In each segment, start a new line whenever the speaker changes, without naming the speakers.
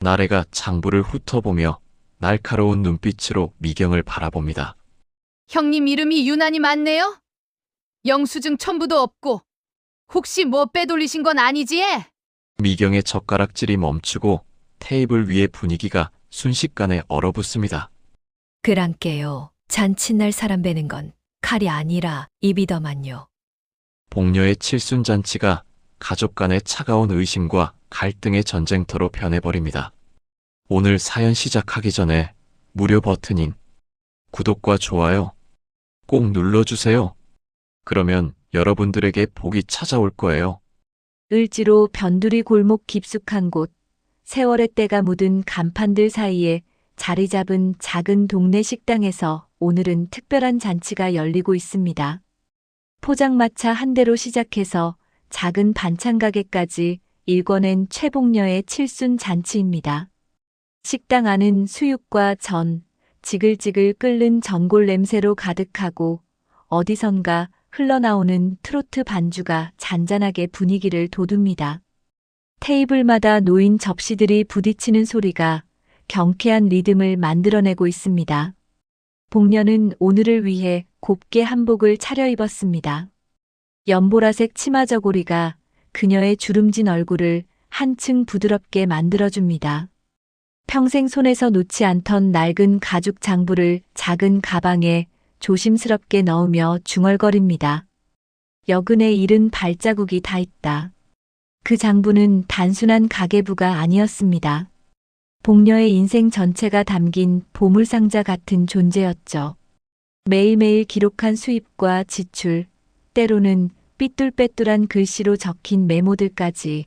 나래가 장부를 훑어보며 날카로운 눈빛으로 미경을 바라봅니다.
형님 이름이 유난히 많네요? 영수증 첨부도 없고 혹시 뭐 빼돌리신 건 아니지?
미경의 젓가락질이 멈추고 테이블 위의 분위기가 순식간에 얼어붙습니다.
그랑께요. 잔칫날 사람 베는 건 칼이 아니라 입이더만요.
복녀의 칠순잔치가 가족 간의 차가운 의심과 갈등의 전쟁터로 변해버립니다. 오늘 사연 시작하기 전에 무료 버튼인 구독과 좋아요 꼭 눌러주세요. 그러면 여러분들에게 복이 찾아올 거예요.
을지로 변두리 골목 깊숙한 곳, 세월의 때가 묻은 간판들 사이에 자리 잡은 작은 동네 식당에서 오늘은 특별한 잔치가 열리고 있습니다. 포장마차 한 대로 시작해서 작은 반찬 가게까지 일궈낸 최복녀의 칠순 잔치입니다. 식당 안은 수육과 전, 지글지글 끓는 전골 냄새로 가득하고 어디선가 흘러나오는 트로트 반주가 잔잔하게 분위기를 돋웁니다. 테이블마다 놓인 접시들이 부딪히는 소리가 경쾌한 리듬을 만들어내고 있습니다. 복녀는 오늘을 위해 곱게 한복을 차려입었습니다. 연보라색 치마 저고리가 그녀의 주름진 얼굴을 한층 부드럽게 만들어줍니다. 평생 손에서 놓지 않던 낡은 가죽 장부를 작은 가방에 조심스럽게 넣으며 중얼거립니다. 여근에 잃은 발자국이 다 있다. 그 장부는 단순한 가계부가 아니었습니다. 복녀의 인생 전체가 담긴 보물상자 같은 존재였죠. 매일매일 기록한 수입과 지출, 때로는 삐뚤빼뚤한 글씨로 적힌 메모들까지.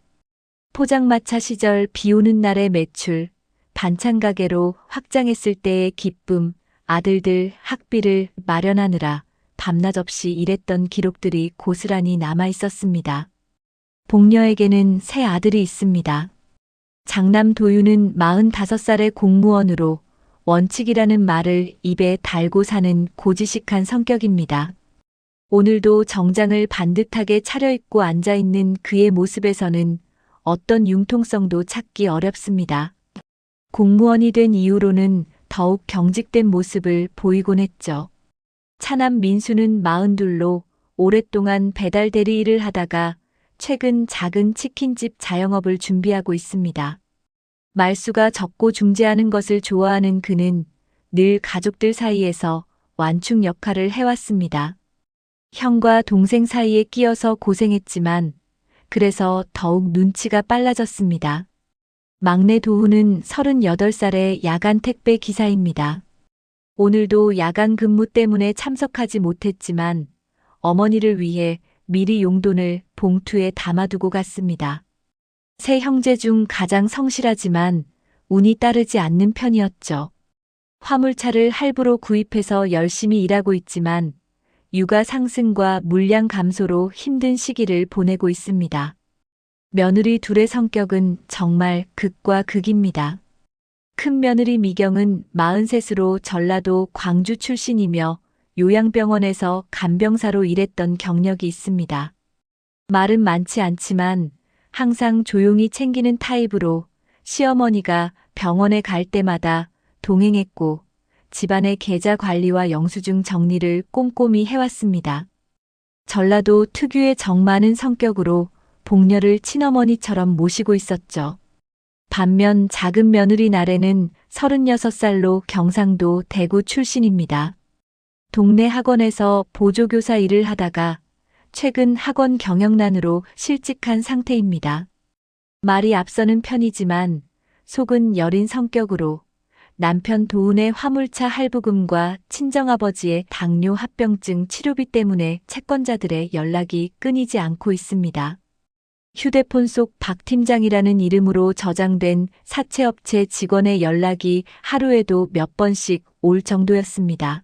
포장마차 시절 비 오는 날의 매출, 반찬 가게로 확장했을 때의 기쁨, 아들들 학비를 마련하느라 밤낮 없이 일했던 기록들이 고스란히 남아 있었습니다. 복녀에게는 세 아들이 있습니다. 장남 도유는 45살의 공무원으로 원칙이라는 말을 입에 달고 사는 고지식한 성격입니다. 오늘도 정장을 반듯하게 차려입고 앉아있는 그의 모습에서는 어떤 융통성도 찾기 어렵습니다. 공무원이 된 이후로는 더욱 경직된 모습을 보이곤 했죠. 차남 민수는 42로 오랫동안 배달 대리 일을 하다가 최근 작은 치킨집 자영업을 준비하고 있습니다. 말수가 적고 중재하는 것을 좋아하는 그는 늘 가족들 사이에서 완충 역할을 해왔습니다. 형과 동생 사이에 끼어서 고생했지만 그래서 더욱 눈치가 빨라졌습니다. 막내 도훈은 38살의 야간 택배 기사입니다. 오늘도 야간 근무 때문에 참석하지 못했지만 어머니를 위해 미리 용돈을 봉투에 담아두고 갔습니다. 세 형제 중 가장 성실하지만 운이 따르지 않는 편이었죠. 화물차를 할부로 구입해서 열심히 일하고 있지만 육아 상승과 물량 감소로 힘든 시기를 보내고 있습니다. 며느리 둘의 성격은 정말 극과 극입니다. 큰 며느리 미경은 43으로 전라도 광주 출신이며 요양병원에서 간병사로 일했던 경력이 있습니다. 말은 많지 않지만 항상 조용히 챙기는 타입으로 시어머니가 병원에 갈 때마다 동행했고 집안의 계좌 관리와 영수증 정리를 꼼꼼히 해왔습니다. 전라도 특유의 정 많은 성격으로 복녀를 친어머니처럼 모시고 있었죠. 반면 작은 며느리 나래는 36살로 경상도 대구 출신입니다. 동네 학원에서 보조교사 일을 하다가 최근 학원 경영난으로 실직한 상태입니다. 말이 앞서는 편이지만 속은 여린 성격으로 남편 도훈의 화물차 할부금과 친정아버지의 당뇨 합병증 치료비 때문에 채권자들의 연락이 끊이지 않고 있습니다. 휴대폰 속 박 팀장이라는 이름으로 저장된 사채업체 직원의 연락이 하루에도 몇 번씩 올 정도였습니다.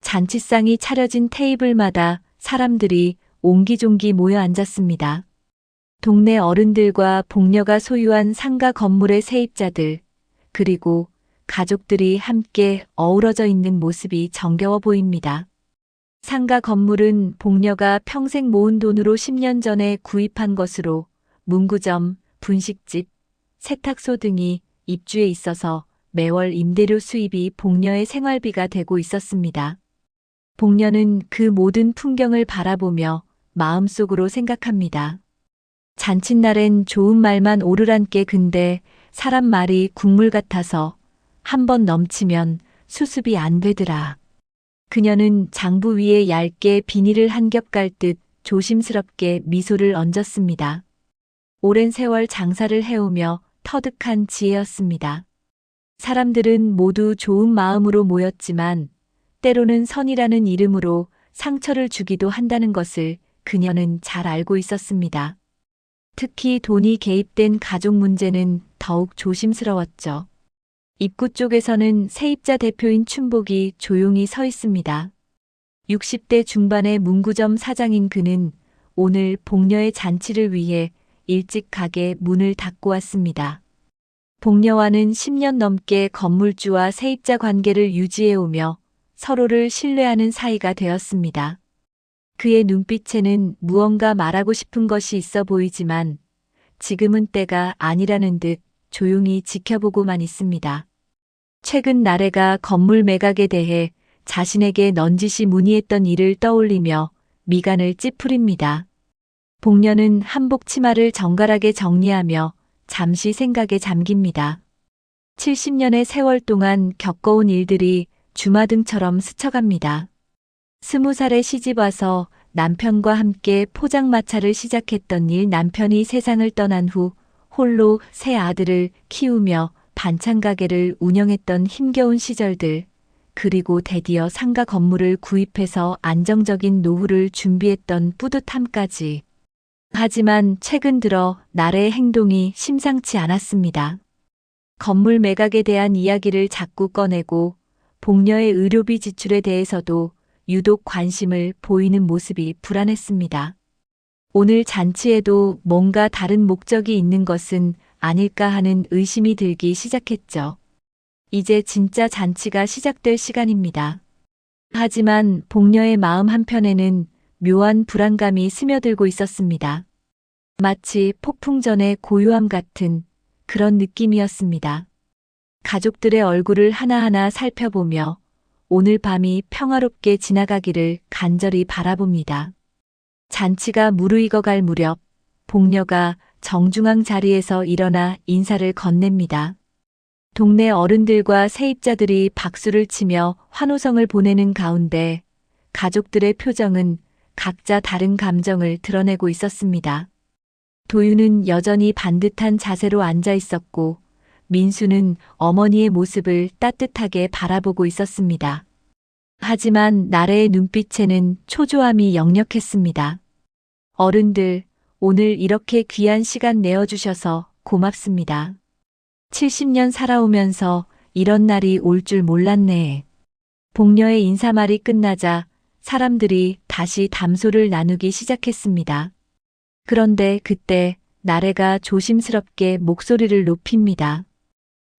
잔치상이 차려진 테이블마다 사람들이 옹기종기 모여 앉았습니다. 동네 어른들과 복녀가 소유한 상가 건물의 세입자들, 그리고 가족들이 함께 어우러져 있는 모습이 정겨워 보입니다. 상가 건물은 복녀가 평생 모은 돈으로 10년 전에 구입한 것으로 문구점, 분식집, 세탁소 등이 입주해 있어서 매월 임대료 수입이 복녀의 생활비가 되고 있었습니다. 복녀는 그 모든 풍경을 바라보며 마음속으로 생각합니다. 잔칫날엔 좋은 말만 오르란께 근데 사람 말이 국물 같아서 한 번 넘치면 수습이 안 되더라. 그녀는 장부 위에 얇게 비닐을 한 겹 깔듯 조심스럽게 미소를 얹었습니다. 오랜 세월 장사를 해오며 터득한 지혜였습니다. 사람들은 모두 좋은 마음으로 모였지만 때로는 선이라는 이름으로 상처를 주기도 한다는 것을 그녀는 잘 알고 있었습니다. 특히 돈이 개입된 가족 문제는 더욱 조심스러웠죠. 입구 쪽에서는 세입자 대표인 춘복이 조용히 서 있습니다. 60대 중반의 문구점 사장인 그는 오늘 복녀의 잔치를 위해 일찍 가게 문을 닫고 왔습니다. 복녀와는 10년 넘게 건물주와 세입자 관계를 유지해오며 서로를 신뢰하는 사이가 되었습니다. 그의 눈빛에는 무언가 말하고 싶은 것이 있어 보이지만 지금은 때가 아니라는 듯 조용히 지켜보고만 있습니다. 최근 나래가 건물 매각에 대해 자신에게 넌지시 문의했던 일을 떠올리며 미간을 찌푸립니다. 복녀는 한복 치마를 정갈하게 정리하며 잠시 생각에 잠깁니다. 70년의 세월 동안 겪어온 일들이 주마등처럼 스쳐갑니다. 20살에 시집와서 남편과 함께 포장마차를 시작했던 일, 남편이 세상을 떠난 후 홀로 세 아들을 키우며 반찬 가게를 운영했던 힘겨운 시절들, 그리고 드디어 상가 건물을 구입해서 안정적인 노후를 준비했던 뿌듯함까지. 하지만 최근 들어 나래의 행동이 심상치 않았습니다. 건물 매각에 대한 이야기를 자꾸 꺼내고 복녀의 의료비 지출에 대해서도 유독 관심을 보이는 모습이 불안했습니다. 오늘 잔치에도 뭔가 다른 목적이 있는 것은 아닐까 하는 의심이 들기 시작했죠. 이제 진짜 잔치가 시작될 시간입니다. 하지만 복녀의 마음 한편에는 묘한 불안감이 스며들고 있었습니다. 마치 폭풍 전의 고요함 같은 그런 느낌이었습니다. 가족들의 얼굴을 하나하나 살펴보며 오늘 밤이 평화롭게 지나가기를 간절히 바라봅니다. 잔치가 무르익어갈 무렵 복녀가 정중앙 자리에서 일어나 인사를 건넵니다. 동네 어른들과 세입자들이 박수를 치며 환호성을 보내는 가운데 가족들의 표정은 각자 다른 감정을 드러내고 있었습니다. 도윤은 여전히 반듯한 자세로 앉아 있었고 민수는 어머니의 모습을 따뜻하게 바라보고 있었습니다. 하지만 나래의 눈빛에는 초조함이 역력했습니다. 어른들, 오늘 이렇게 귀한 시간 내어주셔서 고맙습니다. 70년 살아오면서 이런 날이 올 줄 몰랐네. 복녀의 인사말이 끝나자 사람들이 다시 담소를 나누기 시작했습니다. 그런데 그때 나래가 조심스럽게 목소리를 높입니다.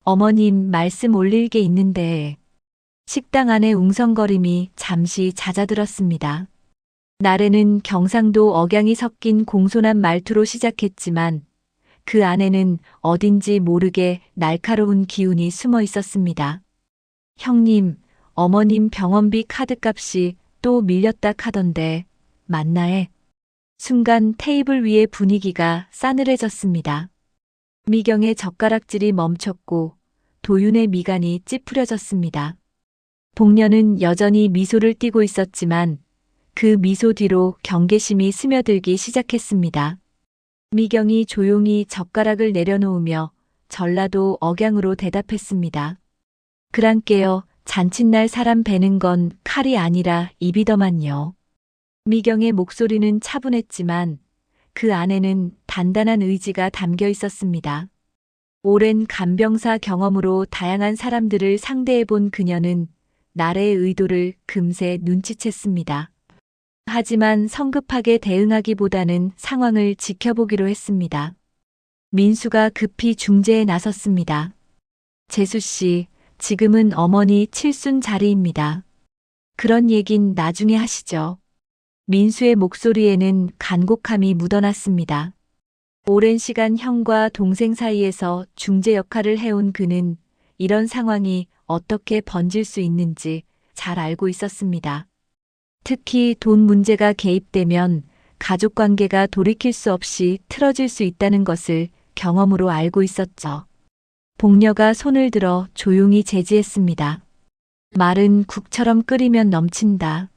어머님, 말씀 올릴 게 있는데. 식당 안의 웅성거림이 잠시 잦아들었습니다. 나래는 경상도 억양이 섞인 공손한 말투로 시작했지만 그 안에는 어딘지 모르게 날카로운 기운이 숨어 있었습니다. 형님, 어머님 병원비 카드값이 또 밀렸다 카던데 맞나에? 순간 테이블 위의 분위기가 싸늘해졌습니다. 미경의 젓가락질이 멈췄고 도윤의 미간이 찌푸려졌습니다. 복녀는 여전히 미소를 띠고 있었지만 그 미소 뒤로 경계심이 스며들기 시작했습니다. 미경이 조용히 젓가락을 내려놓으며 전라도 억양으로 대답했습니다. 그랑께요, 잔칫날 사람 베는 건 칼이 아니라 입이더만요. 미경의 목소리는 차분했지만 그 안에는 단단한 의지가 담겨 있었습니다. 오랜 간병사 경험으로 다양한 사람들을 상대해본 그녀는 나래의 의도를 금세 눈치챘습니다. 하지만 성급하게 대응하기보다는 상황을 지켜보기로 했습니다. 민수가 급히 중재에 나섰습니다. 재수 씨, 지금은 어머니 칠순 자리입니다. 그런 얘긴 나중에 하시죠. 민수의 목소리에는 간곡함이 묻어났습니다. 오랜 시간 형과 동생 사이에서 중재 역할을 해온 그는 이런 상황이 어떻게 번질 수 있는지 잘 알고 있었습니다. 특히 돈 문제가 개입되면 가족 관계가 돌이킬 수 없이 틀어질 수 있다는 것을 경험으로 알고 있었죠. 복녀가 손을 들어 조용히 제지했습니다. 말은 국처럼 끓이면 넘친다.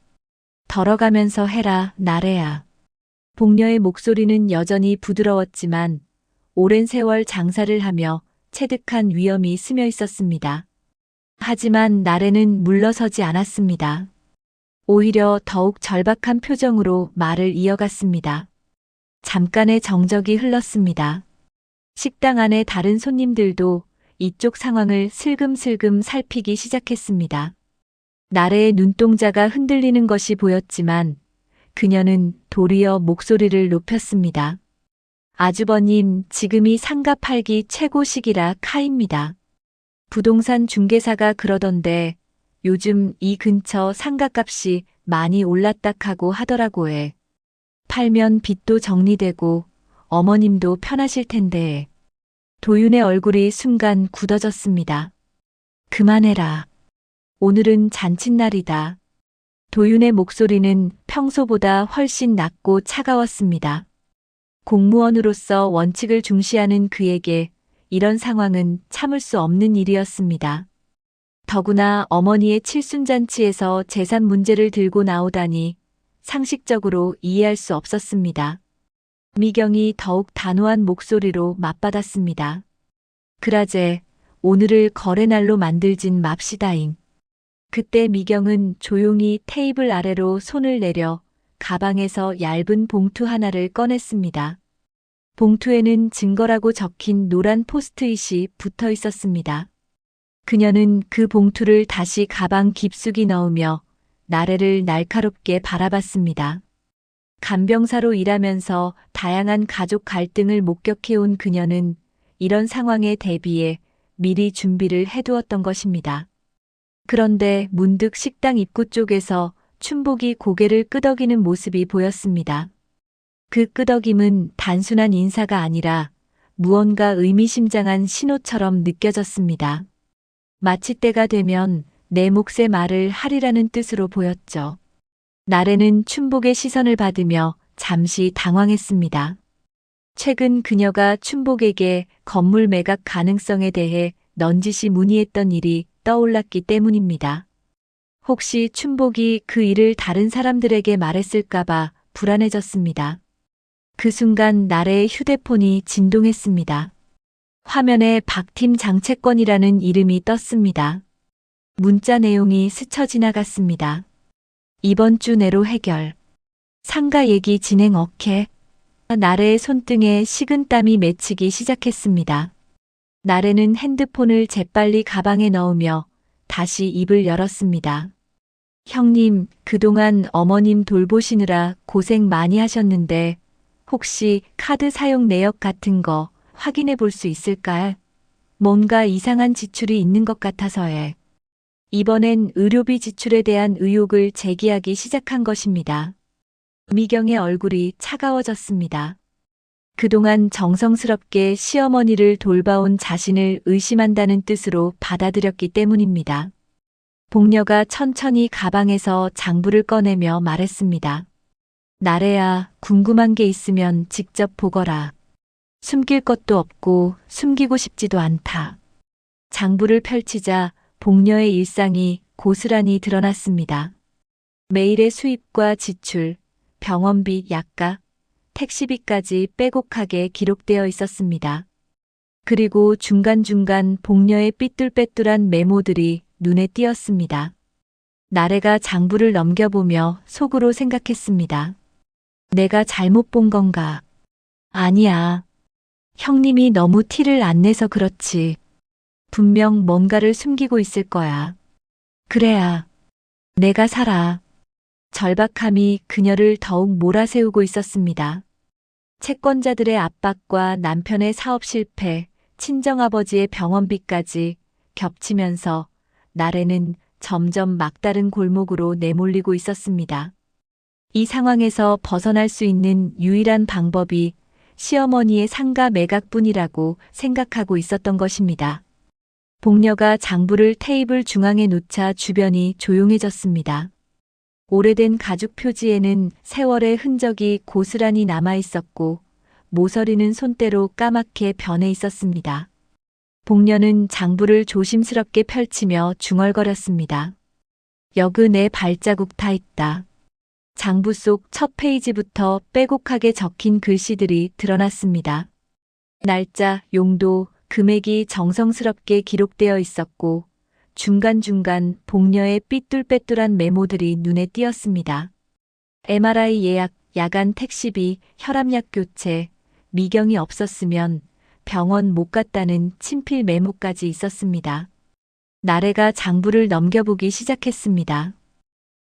덜어가면서 해라, 나래야. 복녀의 목소리는 여전히 부드러웠지만 오랜 세월 장사를 하며 체득한 위엄이 스며 있었습니다. 하지만 나래는 물러서지 않았습니다. 오히려 더욱 절박한 표정으로 말을 이어갔습니다. 잠깐의 정적이 흘렀습니다. 식당 안의 다른 손님들도 이쪽 상황을 슬금슬금 살피기 시작했습니다. 나래의 눈동자가 흔들리는 것이 보였지만 그녀는 도리어 목소리를 높였습니다. 아주버님, 지금이 상가 팔기 최고 시기라 카입니다. 부동산 중개사가 그러던데 요즘 이 근처 상가값이 많이 올랐다카고 하더라고 해. 팔면 빚도 정리되고 어머님도 편하실 텐데. 도윤의 얼굴이 순간 굳어졌습니다. 그만해라. 오늘은 잔칫날이다. 도윤의 목소리는 평소보다 훨씬 낮고 차가웠습니다. 공무원으로서 원칙을 중시하는 그에게 이런 상황은 참을 수 없는 일이었습니다. 더구나 어머니의 칠순잔치에서 재산 문제를 들고 나오다니 상식적으로 이해할 수 없었습니다. 미경이 더욱 단호한 목소리로 맞받았습니다. 그라제, 오늘을 거래날로 만들진 맙시다잉. 그때 미경은 조용히 테이블 아래로 손을 내려 가방에서 얇은 봉투 하나를 꺼냈습니다. 봉투에는 증거라고 적힌 노란 포스트잇이 붙어 있었습니다. 그녀는 그 봉투를 다시 가방 깊숙이 넣으며 나래를 날카롭게 바라봤습니다. 간병사로 일하면서 다양한 가족 갈등을 목격해온 그녀는 이런 상황에 대비해 미리 준비를 해두었던 것입니다. 그런데 문득 식당 입구 쪽에서 춘복이 고개를 끄덕이는 모습이 보였습니다. 그 끄덕임은 단순한 인사가 아니라 무언가 의미심장한 신호처럼 느껴졌습니다. 마치 때가 되면 내 몫의 말을 하리라는 뜻으로 보였죠. 나래는 춘복의 시선을 받으며 잠시 당황했습니다. 최근 그녀가 춘복에게 건물 매각 가능성에 대해 넌지시 문의했던 일이 떠올랐기 때문입니다. 혹시 춘복이 그 일을 다른 사람들에게 말했을까봐 불안해졌습니다. 그 순간 나래의 휴대폰이 진동했습니다. 화면에 박팀 장채권이라는 이름이 떴습니다. 문자 내용이 스쳐 지나갔습니다. 이번 주 내로 해결. 상가 얘기 진행 오케이. 나래의 손등에 식은땀이 맺히기 시작했습니다. 나래는 핸드폰을 재빨리 가방에 넣으며 다시 입을 열었습니다. 형님, 그동안 어머님 돌보시느라 고생 많이 하셨는데 혹시 카드 사용 내역 같은 거 확인해 볼 수 있을까요? 뭔가 이상한 지출이 있는 것 같아서요. 이번엔 의료비 지출에 대한 의혹을 제기하기 시작한 것입니다. 미경의 얼굴이 차가워졌습니다. 그동안 정성스럽게 시어머니를 돌봐온 자신을 의심한다는 뜻으로 받아들였기 때문입니다. 복녀가 천천히 가방에서 장부를 꺼내며 말했습니다. 나래야, 궁금한 게 있으면 직접 보거라. 숨길 것도 없고 숨기고 싶지도 않다. 장부를 펼치자 복녀의 일상이 고스란히 드러났습니다. 매일의 수입과 지출, 병원비, 약가, 택시비까지 빼곡하게 기록되어 있었습니다. 그리고 중간중간 복녀의 삐뚤빼뚤한 메모들이 눈에 띄었습니다. 나래가 장부를 넘겨보며 속으로 생각했습니다. 내가 잘못 본 건가? 아니야. 형님이 너무 티를 안 내서 그렇지. 분명 뭔가를 숨기고 있을 거야. 그래야 내가 살아. 절박함이 그녀를 더욱 몰아세우고 있었습니다. 채권자들의 압박과 남편의 사업 실패, 친정아버지의 병원비까지 겹치면서 나래는 점점 막다른 골목으로 내몰리고 있었습니다. 이 상황에서 벗어날 수 있는 유일한 방법이 시어머니의 상가 매각뿐이라고 생각하고 있었던 것입니다. 복녀가 장부를 테이블 중앙에 놓자 주변이 조용해졌습니다. 오래된 가죽 표지에는 세월의 흔적이 고스란히 남아 있었고 모서리는 손때로 까맣게 변해 있었습니다. 복녀는 장부를 조심스럽게 펼치며 중얼거렸습니다. 여그 내 발자국 다 있다. 장부 속 첫 페이지부터 빼곡하게 적힌 글씨들이 드러났습니다. 날짜, 용도, 금액이 정성스럽게 기록되어 있었고 중간중간 복녀의 삐뚤빼뚤한 메모들이 눈에 띄었습니다. MRI 예약, 야간 택시비, 혈압약 교체, 미경이 없었으면 병원 못 갔다는 친필 메모까지 있었습니다. 나래가 장부를 넘겨보기 시작했습니다.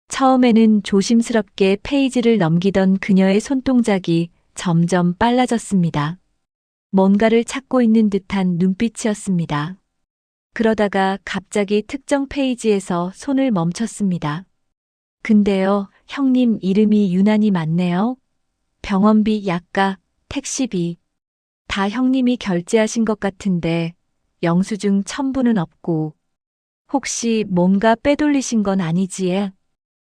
처음에는 조심스럽게 페이지를 넘기던 그녀의 손동작이 점점 빨라졌습니다. 뭔가를 찾고 있는 듯한 눈빛이었습니다. 그러다가 갑자기 특정 페이지에서 손을 멈췄습니다. 근데요, 형님 이름이 유난히 많네요. 병원비, 약가, 택시비. 다 형님이 결제하신 것 같은데 영수증 첨부는 없고 혹시 뭔가 빼돌리신 건 아니지?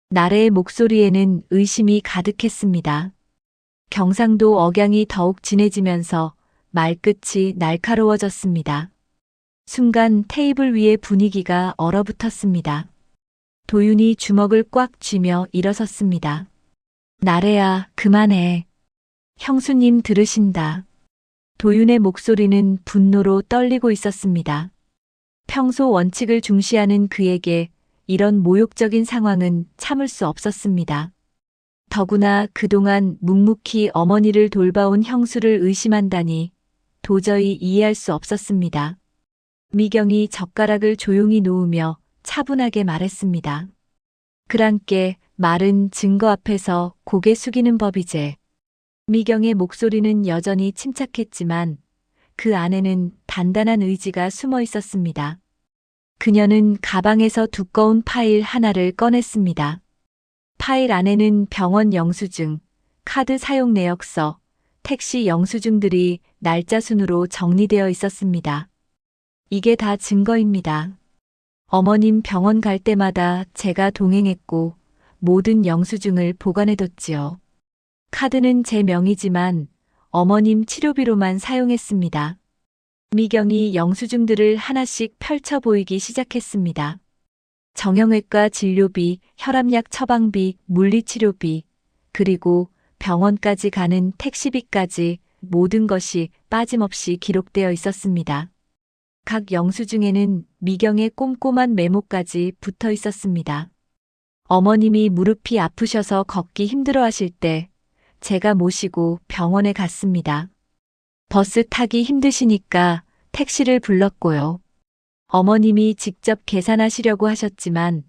나래의 목소리에는 의심이 가득했습니다. 경상도 억양이 더욱 진해지면서 말끝이 날카로워졌습니다. 순간 테이블 위의 분위기가 얼어붙었습니다. 도윤이 주먹을 꽉 쥐며 일어섰습니다. 나래야, 그만해. 형수님 들으신다. 도윤의 목소리는 분노로 떨리고 있었습니다. 평소 원칙을 중시하는 그에게 이런 모욕적인 상황은 참을 수 없었습니다. 더구나 그동안 묵묵히 어머니를 돌봐온 형수를 의심한다니 도저히 이해할 수 없었습니다. 미경이 젓가락을 조용히 놓으며 차분하게 말했습니다. 그랑께 말은 증거 앞에서 고개 숙이는 법이제. 미경의 목소리는 여전히 침착했지만 그 안에는 단단한 의지가 숨어 있었습니다. 그녀는 가방에서 두꺼운 파일 하나를 꺼냈습니다. 파일 안에는 병원 영수증, 카드 사용 내역서, 택시 영수증들이 날짜 순으로 정리되어 있었습니다. 이게 다 증거입니다. 어머님 병원 갈 때마다 제가 동행했고 모든 영수증을 보관해뒀지요. 카드는 제 명의지만 어머님 치료비로만 사용했습니다. 미경이 영수증들을 하나씩 펼쳐 보이기 시작했습니다. 정형외과 진료비, 혈압약 처방비, 물리치료비, 그리고 병원까지 가는 택시비까지 모든 것이 빠짐없이 기록되어 있었습니다. 각 영수증에는 미경의 꼼꼼한 메모까지 붙어 있었습니다. 어머님이 무릎이 아프셔서 걷기 힘들어 하실 때 제가 모시고 병원에 갔습니다. 버스 타기 힘드시니까 택시를 불렀고요. 어머님이 직접 계산하시려고 하셨지만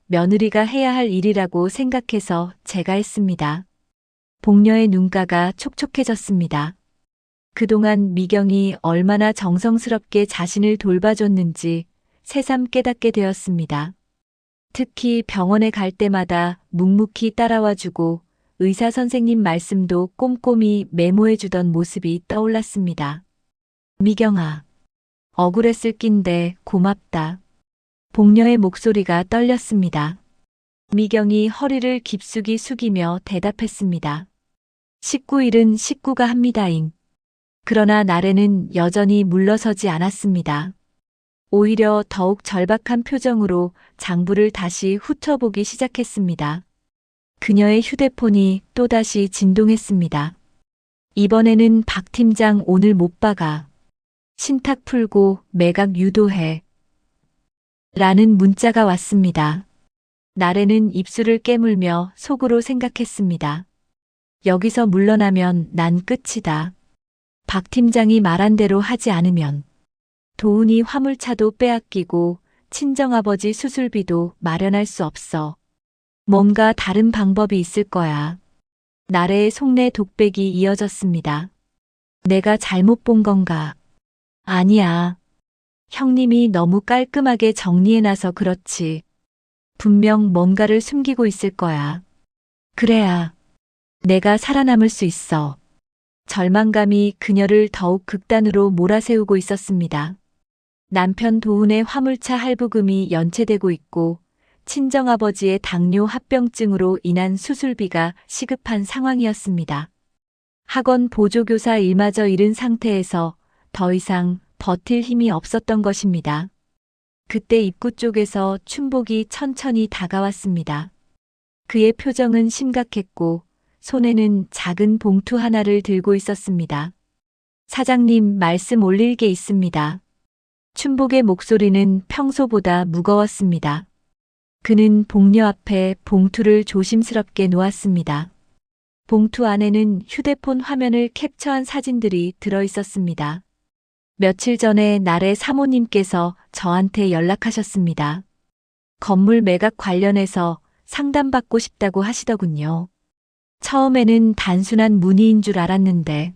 며느리가 해야 할 일이라고 생각해서 제가 했습니다. 복녀의 눈가가 촉촉해졌습니다. 그동안 미경이 얼마나 정성스럽게 자신을 돌봐줬는지 새삼 깨닫게 되었습니다. 특히 병원에 갈 때마다 묵묵히 따라와주고 의사 선생님 말씀도 꼼꼼히 메모해주던 모습이 떠올랐습니다. 미경아, 억울했을 낀데 고맙다. 복녀의 목소리가 떨렸습니다. 미경이 허리를 깊숙이 숙이며 대답했습니다. 식구일은 식구가 합니다잉. 그러나 나래는 여전히 물러서지 않았습니다. 오히려 더욱 절박한 표정으로 장부를 다시 훑어보기 시작했습니다. 그녀의 휴대폰이 또다시 진동했습니다. 이번에는 박 팀장 오늘 못 봐가. 신탁 풀고 매각 유도해. 라는 문자가 왔습니다. 나래는 입술을 깨물며 속으로 생각했습니다. 여기서 물러나면 난 끝이다. 박 팀장이 말한 대로 하지 않으면 도훈이 화물차도 빼앗기고 친정아버지 수술비도 마련할 수 없어. 뭔가 다른 방법이 있을 거야. 나래의 속내 독백이 이어졌습니다. 내가 잘못 본 건가? 아니야. 형님이 너무 깔끔하게 정리해놔서 그렇지. 분명 뭔가를 숨기고 있을 거야. 그래야 내가 살아남을 수 있어. 절망감이 그녀를 더욱 극단으로 몰아세우고 있었습니다. 남편 도훈의 화물차 할부금이 연체되고 있고 친정아버지의 당뇨 합병증으로 인한 수술비가 시급한 상황이었습니다. 학원 보조교사 일마저 잃은 상태에서 더 이상 버틸 힘이 없었던 것입니다. 그때 입구 쪽에서 춘복이 천천히 다가왔습니다. 그의 표정은 심각했고 손에는 작은 봉투 하나를 들고 있었습니다. 사장님, 말씀 올릴 게 있습니다. 춘복의 목소리는 평소보다 무거웠습니다. 그는 복녀 앞에 봉투를 조심스럽게 놓았습니다. 봉투 안에는 휴대폰 화면을 캡처한 사진들이 들어 있었습니다. 며칠 전에 나래 사모님께서 저한테 연락하셨습니다. 건물 매각 관련해서 상담받고 싶다고 하시더군요. 처음에는 단순한 문의인 줄 알았는데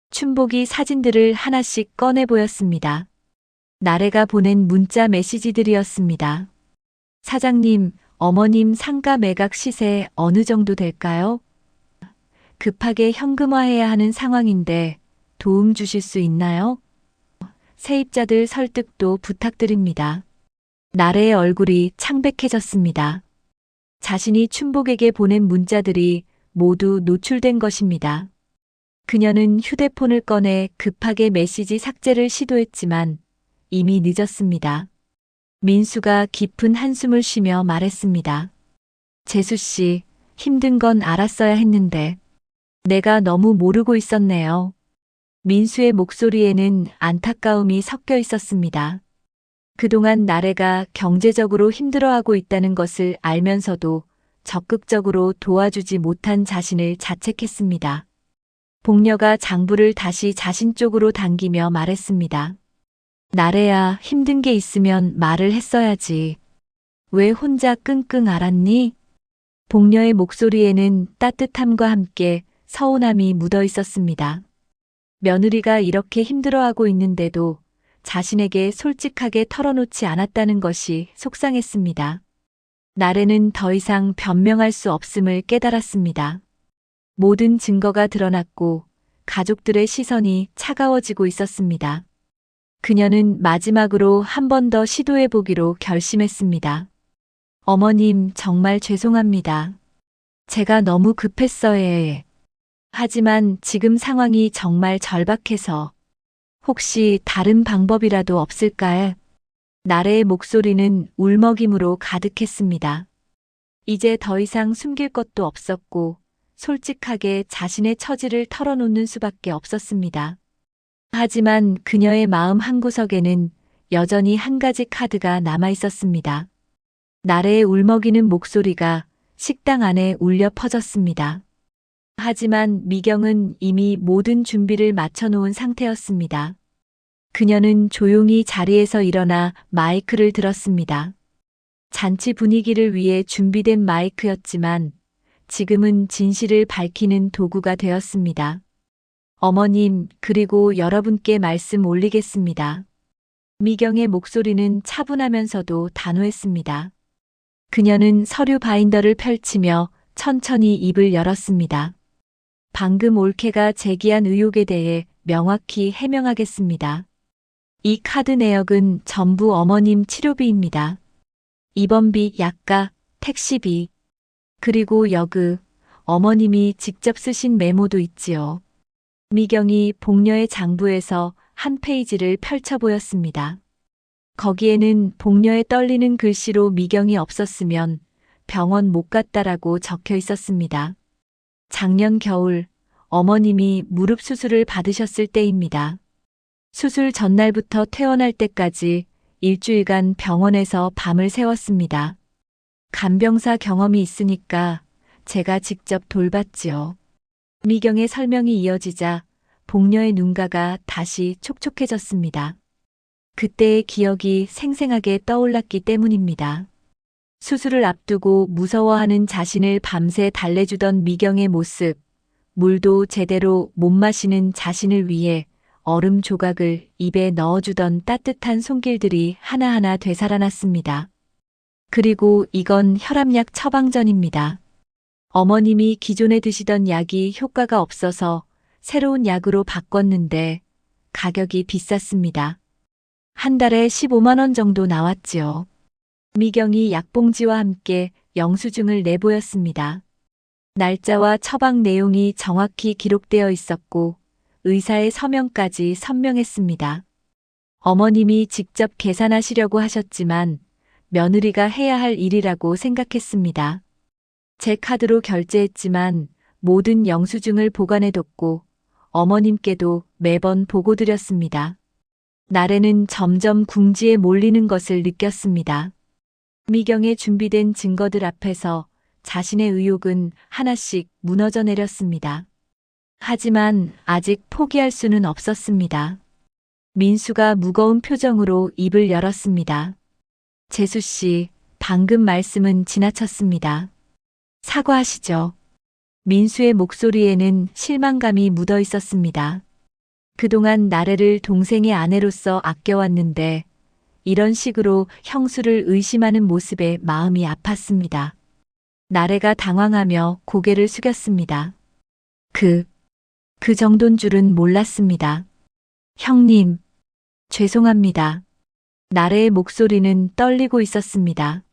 춘복이 사진들을 하나씩 꺼내 보였습니다. 나래가 보낸 문자 메시지들이었습니다. 사장님, 어머님 상가 매각 시세 어느 정도 될까요? 급하게 현금화해야 하는 상황인데 도움 주실 수 있나요? 세입자들 설득도 부탁드립니다. 나래의 얼굴이 창백해졌습니다. 자신이 춘복에게 보낸 문자들이 모두 노출된 것입니다. 그녀는 휴대폰을 꺼내 급하게 메시지 삭제를 시도했지만 이미 늦었습니다. 민수가 깊은 한숨을 쉬며 말했습니다. 재수 씨, 힘든 건 알았어야 했는데 내가 너무 모르고 있었네요. 민수의 목소리에는 안타까움이 섞여 있었습니다. 그동안 나래가 경제적으로 힘들어하고 있다는 것을 알면서도 적극적으로 도와주지 못한 자신을 자책했습니다. 복녀가 장부를 다시 자신 쪽으로 당기며 말했습니다. 나래야, 힘든 게 있으면 말을 했어야지. 왜 혼자 끙끙 앓았니? 복녀의 목소리에는 따뜻함과 함께 서운함이 묻어 있었습니다. 며느리가 이렇게 힘들어하고 있는데도 자신에게 솔직하게 털어놓지 않았다는 것이 속상했습니다. 나래는 더 이상 변명할 수 없음을 깨달았습니다. 모든 증거가 드러났고 가족들의 시선이 차가워지고 있었습니다. 그녀는 마지막으로 한 번 더 시도해보기로 결심했습니다. 어머님, 정말 죄송합니다. 제가 너무 급했어요. 하지만 지금 상황이 정말 절박해서 혹시 다른 방법이라도 없을까요? 나래의 목소리는 울먹임으로 가득했습니다. 이제 더 이상 숨길 것도 없었고 솔직하게 자신의 처지를 털어놓는 수밖에 없었습니다. 하지만 그녀의 마음 한구석에는 여전히 한 가지 카드가 남아 있었습니다. 나래의 울먹이는 목소리가 식당 안에 울려 퍼졌습니다. 하지만 미경은 이미 모든 준비를 마쳐놓은 상태였습니다. 그녀는 조용히 자리에서 일어나 마이크를 들었습니다. 잔치 분위기를 위해 준비된 마이크였지만 지금은 진실을 밝히는 도구가 되었습니다. 어머님, 그리고 여러분께 말씀 올리겠습니다. 미경의 목소리는 차분하면서도 단호했습니다. 그녀는 서류 바인더를 펼치며 천천히 입을 열었습니다. 방금 올케가 제기한 의혹에 대해 명확히 해명하겠습니다. 이 카드 내역은 전부 어머님 치료비입니다. 입원비, 약가, 택시비, 그리고 여그, 어머님이 직접 쓰신 메모도 있지요. 미경이 복녀의 장부에서 한 페이지를 펼쳐 보였습니다. 거기에는 복녀의 떨리는 글씨로 미경이 없었으면 병원 못 갔다라고 적혀 있었습니다. 작년 겨울 어머님이 무릎 수술을 받으셨을 때입니다. 수술 전날부터 퇴원할 때까지 일주일간 병원에서 밤을 새웠습니다. 간병사 경험이 있으니까 제가 직접 돌봤지요. 미경의 설명이 이어지자 복녀의 눈가가 다시 촉촉해졌습니다. 그때의 기억이 생생하게 떠올랐기 때문입니다. 수술을 앞두고 무서워하는 자신을 밤새 달래주던 미경의 모습, 물도 제대로 못 마시는 자신을 위해 얼음 조각을 입에 넣어주던 따뜻한 손길들이 하나하나 되살아났습니다. 그리고 이건 혈압약 처방전입니다. 어머님이 기존에 드시던 약이 효과가 없어서 새로운 약으로 바꿨는데 가격이 비쌌습니다. 한 달에 15만 원 정도 나왔지요. 미경이 약봉지와 함께 영수증을 내보였습니다. 날짜와 처방 내용이 정확히 기록되어 있었고 의사의 서명까지 선명했습니다. 어머님이 직접 계산하시려고 하셨지만 며느리가 해야 할 일이라고 생각했습니다. 제 카드로 결제했지만 모든 영수증을 보관해뒀고 어머님께도 매번 보고드렸습니다. 나래는 점점 궁지에 몰리는 것을 느꼈습니다. 미경의 준비된 증거들 앞에서 자신의 의욕은 하나씩 무너져 내렸습니다. 하지만 아직 포기할 수는 없었습니다. 민수가 무거운 표정으로 입을 열었습니다. 재수 씨, 방금 말씀은 지나쳤습니다. 사과하시죠. 민수의 목소리에는 실망감이 묻어 있었습니다. 그동안 나래를 동생의 아내로서 아껴왔는데 이런 식으로 형수를 의심하는 모습에 마음이 아팠습니다. 나래가 당황하며 고개를 숙였습니다. 그 정도인 줄은 몰랐습니다. 형님, 죄송합니다. 나래의 목소리는 떨리고 있었습니다.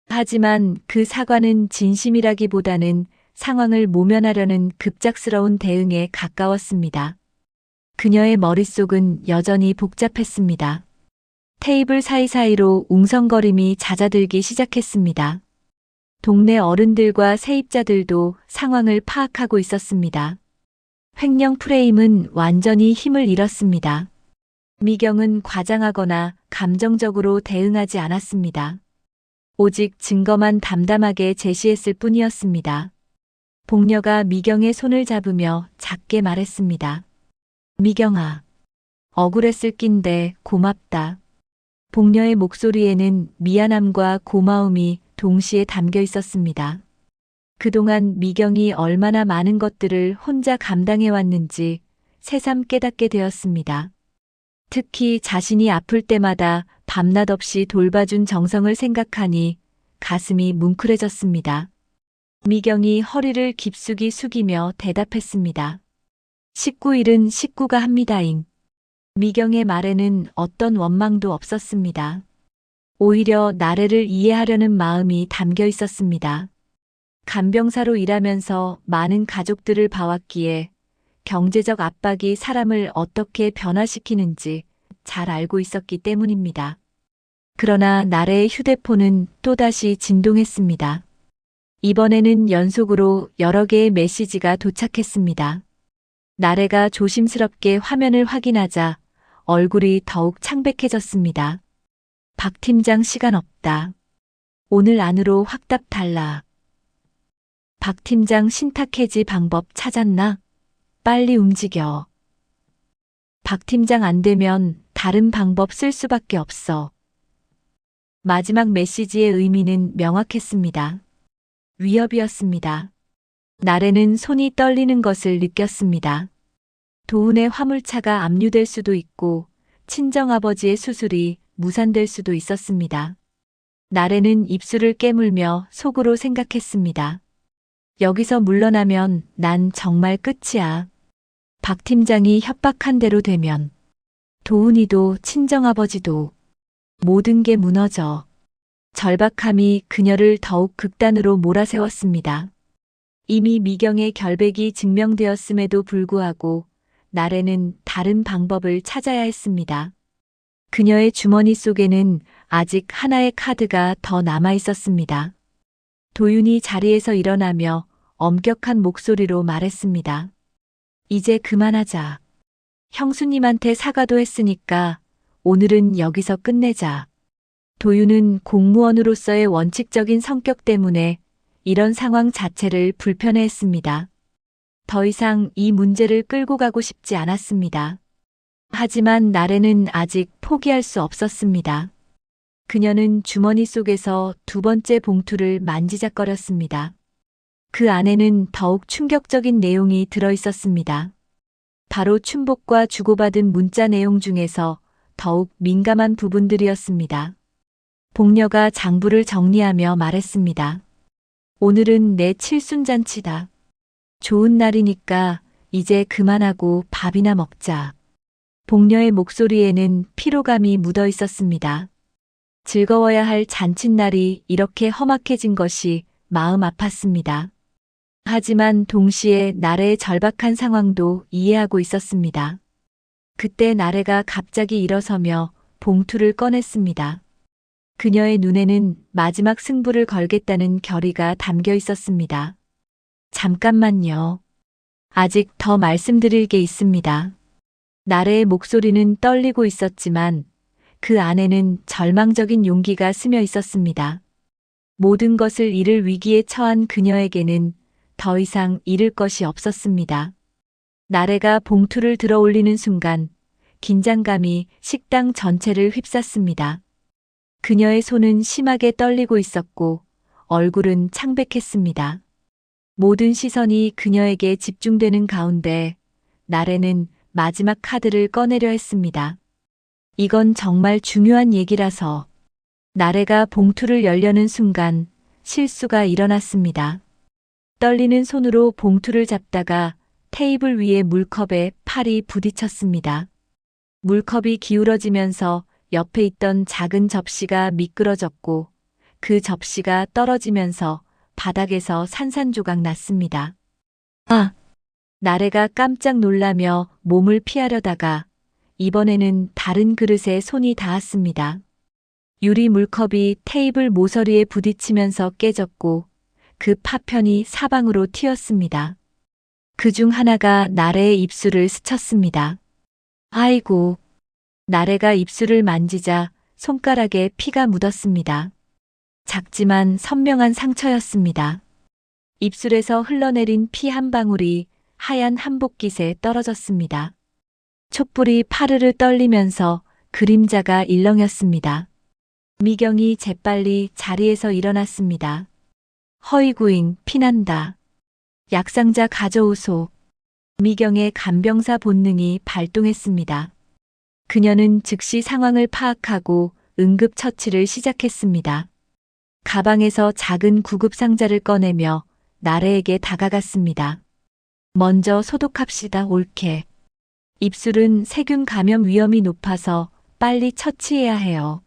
하지만 그 사과는 진심이라기보다는 상황을 모면하려는 급작스러운 대응에 가까웠습니다. 그녀의 머릿속은 여전히 복잡했습니다. 테이블 사이사이로 웅성거림이 잦아들기 시작했습니다. 동네 어른들과 세입자들도 상황을 파악하고 있었습니다. 횡령 프레임은 완전히 힘을 잃었습니다. 미경은 과장하거나 감정적으로 대응하지 않았습니다. 오직 증거만 담담하게 제시했을 뿐이었습니다. 복녀가 미경의 손을 잡으며 작게 말했습니다. 미경아, 억울했을 낀데 고맙다. 복녀의 목소리에는 미안함과 고마움이 동시에 담겨 있었습니다. 그동안 미경이 얼마나 많은 것들을 혼자 감당해왔는지 새삼 깨닫게 되었습니다. 특히 자신이 아플 때마다 밤낮 없이 돌봐준 정성을 생각하니 가슴이 뭉클해졌습니다. 미경이 허리를 깊숙이 숙이며 대답했습니다. 식구 일은 식구가 합니다잉. 미경의 말에는 어떤 원망도 없었습니다. 오히려 나래를 이해하려는 마음이 담겨 있었습니다. 간병사로 일하면서 많은 가족들을 봐왔기에 경제적 압박이 사람을 어떻게 변화시키는지 잘 알고 있었기 때문입니다. 그러나 나래의 휴대폰은 또다시 진동했습니다. 이번에는 연속으로 여러 개의 메시지가 도착했습니다. 나래가 조심스럽게 화면을 확인하자 얼굴이 더욱 창백해졌습니다. 박 팀장 시간 없다. 오늘 안으로 확답 달라. 박 팀장 신탁 해지 방법 찾았나? 빨리 움직여. 박 팀장 안 되면 다른 방법 쓸 수밖에 없어. 마지막 메시지의 의미는 명확했습니다. 위협이었습니다. 나래는 손이 떨리는 것을 느꼈습니다. 도훈의 화물차가 압류될 수도 있고 친정아버지의 수술이 무산될 수도 있었습니다. 나래는 입술을 깨물며 속으로 생각했습니다. 여기서 물러나면 난 정말 끝이야. 박 팀장이 협박한 대로 되면 도훈이도 친정아버지도 모든 게 무너져. 절박함이 그녀를 더욱 극단으로 몰아세웠습니다. 이미 미경의 결백이 증명되었음에도 불구하고 나래는 다른 방법을 찾아야 했습니다. 그녀의 주머니 속에는 아직 하나의 카드가 더 남아 있었습니다. 도윤이 자리에서 일어나며 엄격한 목소리로 말했습니다. 이제 그만하자. 형수님한테 사과도 했으니까 오늘은 여기서 끝내자. 도윤은 공무원으로서의 원칙적인 성격 때문에 이런 상황 자체를 불편해했습니다. 더 이상 이 문제를 끌고 가고 싶지 않았습니다. 하지만 나래는 아직 포기할 수 없었습니다. 그녀는 주머니 속에서 두 번째 봉투를 만지작거렸습니다. 그 안에는 더욱 충격적인 내용이 들어 있었습니다. 바로 춘복과 주고받은 문자 내용 중에서 더욱 민감한 부분들이었습니다. 복녀가 장부를 정리하며 말했습니다. 오늘은 내 칠순잔치다. 좋은 날이니까 이제 그만하고 밥이나 먹자. 복녀의 목소리에는 피로감이 묻어 있었습니다. 즐거워야 할 잔칫날이 이렇게 험악해진 것이 마음 아팠습니다. 하지만 동시에 나래의 절박한 상황도 이해하고 있었습니다. 그때 나래가 갑자기 일어서며 봉투를 꺼냈습니다. 그녀의 눈에는 마지막 승부를 걸겠다는 결의가 담겨 있었습니다. 잠깐만요. 아직 더 말씀드릴 게 있습니다. 나래의 목소리는 떨리고 있었지만 그 안에는 절망적인 용기가 스며 있었습니다. 모든 것을 잃을 위기에 처한 그녀에게는 더 이상 잃을 것이 없었습니다. 나래가 봉투를 들어 올리는 순간 긴장감이 식당 전체를 휩쌌습니다. 그녀의 손은 심하게 떨리고 있었고 얼굴은 창백했습니다. 모든 시선이 그녀에게 집중되는 가운데 나래는 마지막 카드를 꺼내려 했습니다. 이건 정말 중요한 얘기라서. 나래가 봉투를 열려는 순간 실수가 일어났습니다. 떨리는 손으로 봉투를 잡다가 테이블 위의 물컵에 팔이 부딪혔습니다. 물컵이 기울어지면서 옆에 있던 작은 접시가 미끄러졌고 그 접시가 떨어지면서 바닥에서 산산조각 났습니다. 아! 나래가 깜짝 놀라며 몸을 피하려다가 이번에는 다른 그릇에 손이 닿았습니다. 유리 물컵이 테이블 모서리에 부딪히면서 깨졌고 그 파편이 사방으로 튀었습니다. 그중 하나가 나래의 입술을 스쳤습니다. 아이고! 나래가 입술을 만지자 손가락에 피가 묻었습니다. 작지만 선명한 상처였습니다. 입술에서 흘러내린 피 한 방울이 하얀 한복깃에 떨어졌습니다. 촛불이 파르르 떨리면서 그림자가 일렁였습니다. 미경이 재빨리 자리에서 일어났습니다. 허이구잉, 피난다. 약상자 가져오소. 미경의 간병사 본능이 발동했습니다. 그녀는 즉시 상황을 파악하고 응급처치를 시작했습니다. 가방에서 작은 구급상자를 꺼내며 나래에게 다가갔습니다. 먼저 소독합시다, 옳게. 입술은 세균 감염 위험이 높아서 빨리 처치해야 해요.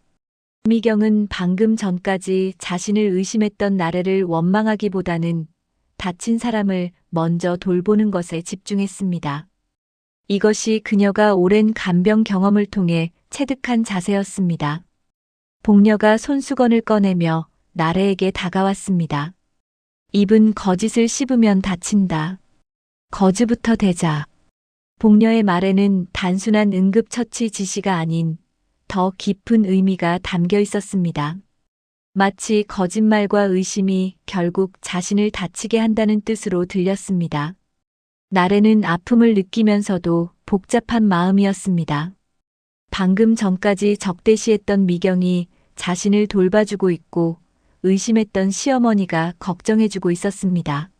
미경은 방금 전까지 자신을 의심했던 나래를 원망하기보다는 다친 사람을 먼저 돌보는 것에 집중했습니다. 이것이 그녀가 오랜 간병 경험을 통해 체득한 자세였습니다. 복녀가 손수건을 꺼내며 나래에게 다가왔습니다. 입은 거짓을 씹으면 다친다. 거즈부터 대자. 복녀의 말에는 단순한 응급처치 지시가 아닌 더 깊은 의미가 담겨 있었습니다. 마치 거짓말과 의심이 결국 자신을 다치게 한다는 뜻으로 들렸습니다. 나래는 아픔을 느끼면서도 복잡한 마음이었습니다. 방금 전까지 적대시했던 미경이 자신을 돌봐주고 있고 의심했던 시어머니가 걱정해주고 있었습니다.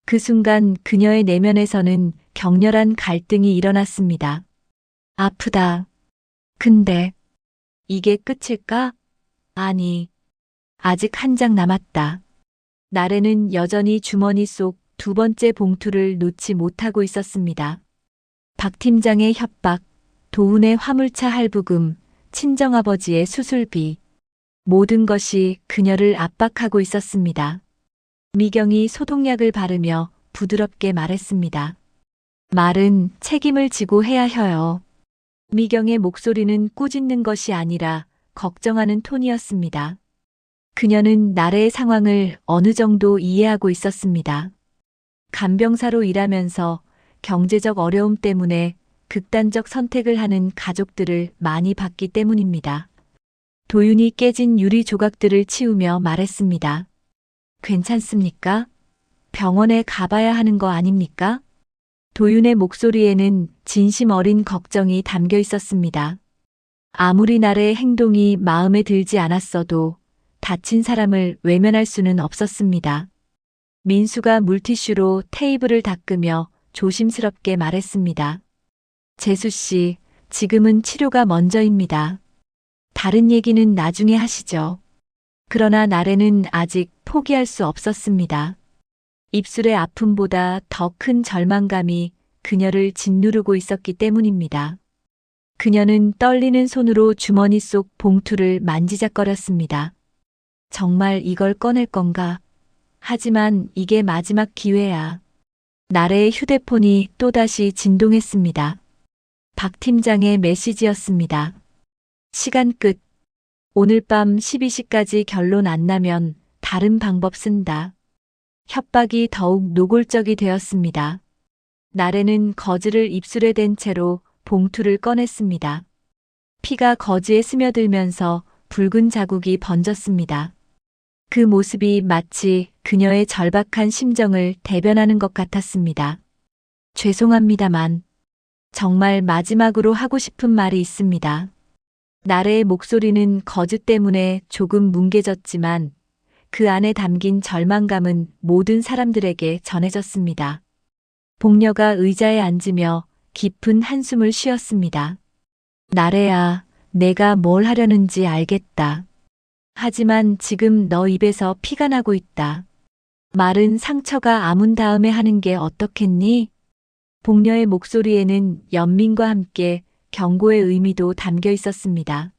그 순간 그녀의 내면에서는 격렬한 갈등이 일어났습니다. 아프다. 근데 이게 끝일까? 아니, 아직 한 장 남았다. 나래는 여전히 주머니 속 두 번째 봉투를 놓지 못하고 있었습니다. 박 팀장의 협박, 도훈의 화물차 할부금, 친정아버지의 수술비. 모든 것이 그녀를 압박하고 있었습니다. 미경이 소독약을 바르며 부드럽게 말했습니다. 말은 책임을 지고 해야 해요. 미경의 목소리는 꾸짖는 것이 아니라 걱정하는 톤이었습니다. 그녀는 나래의 상황을 어느 정도 이해하고 있었습니다. 간병사로 일하면서 경제적 어려움 때문에 극단적 선택을 하는 가족들을 많이 봤기 때문입니다. 도윤이 깨진 유리 조각들을 치우며 말했습니다. 괜찮습니까? 병원에 가봐야 하는 거 아닙니까? 도윤의 목소리에는 진심 어린 걱정이 담겨 있었습니다. 아무리 나래의 행동이 마음에 들지 않았어도 다친 사람을 외면할 수는 없었습니다. 민수가 물티슈로 테이블을 닦으며 조심스럽게 말했습니다. 재수 씨, 지금은 치료가 먼저입니다. 다른 얘기는 나중에 하시죠. 그러나 나래는 아직 포기할 수 없었습니다. 입술의 아픔보다 더 큰 절망감이 그녀를 짓누르고 있었기 때문입니다. 그녀는 떨리는 손으로 주머니 속 봉투를 만지작거렸습니다. 정말 이걸 꺼낼 건가? 하지만 이게 마지막 기회야. 나래의 휴대폰이 또다시 진동했습니다. 박 팀장의 메시지였습니다. 시간 끝. 오늘 밤 12시까지 결론 안 나면 다른 방법 쓴다. 협박이 더욱 노골적이 되었습니다. 나래는 거즈를 입술에 댄 채로 봉투를 꺼냈습니다. 피가 거즈에 스며들면서 붉은 자국이 번졌습니다. 그 모습이 마치 그녀의 절박한 심정을 대변하는 것 같았습니다. 죄송합니다만 정말 마지막으로 하고 싶은 말이 있습니다. 나래의 목소리는 거즈 때문에 조금 뭉개졌지만 그 안에 담긴 절망감은 모든 사람들에게 전해졌습니다. 복녀가 의자에 앉으며 깊은 한숨을 쉬었습니다. 나래야, 내가 뭘 하려는지 알겠다. 하지만 지금 너 입에서 피가 나고 있다. 말은 상처가 아문 다음에 하는 게 어떻겠니? 복녀의 목소리에는 연민과 함께 경고의 의미도 담겨 있었습니다.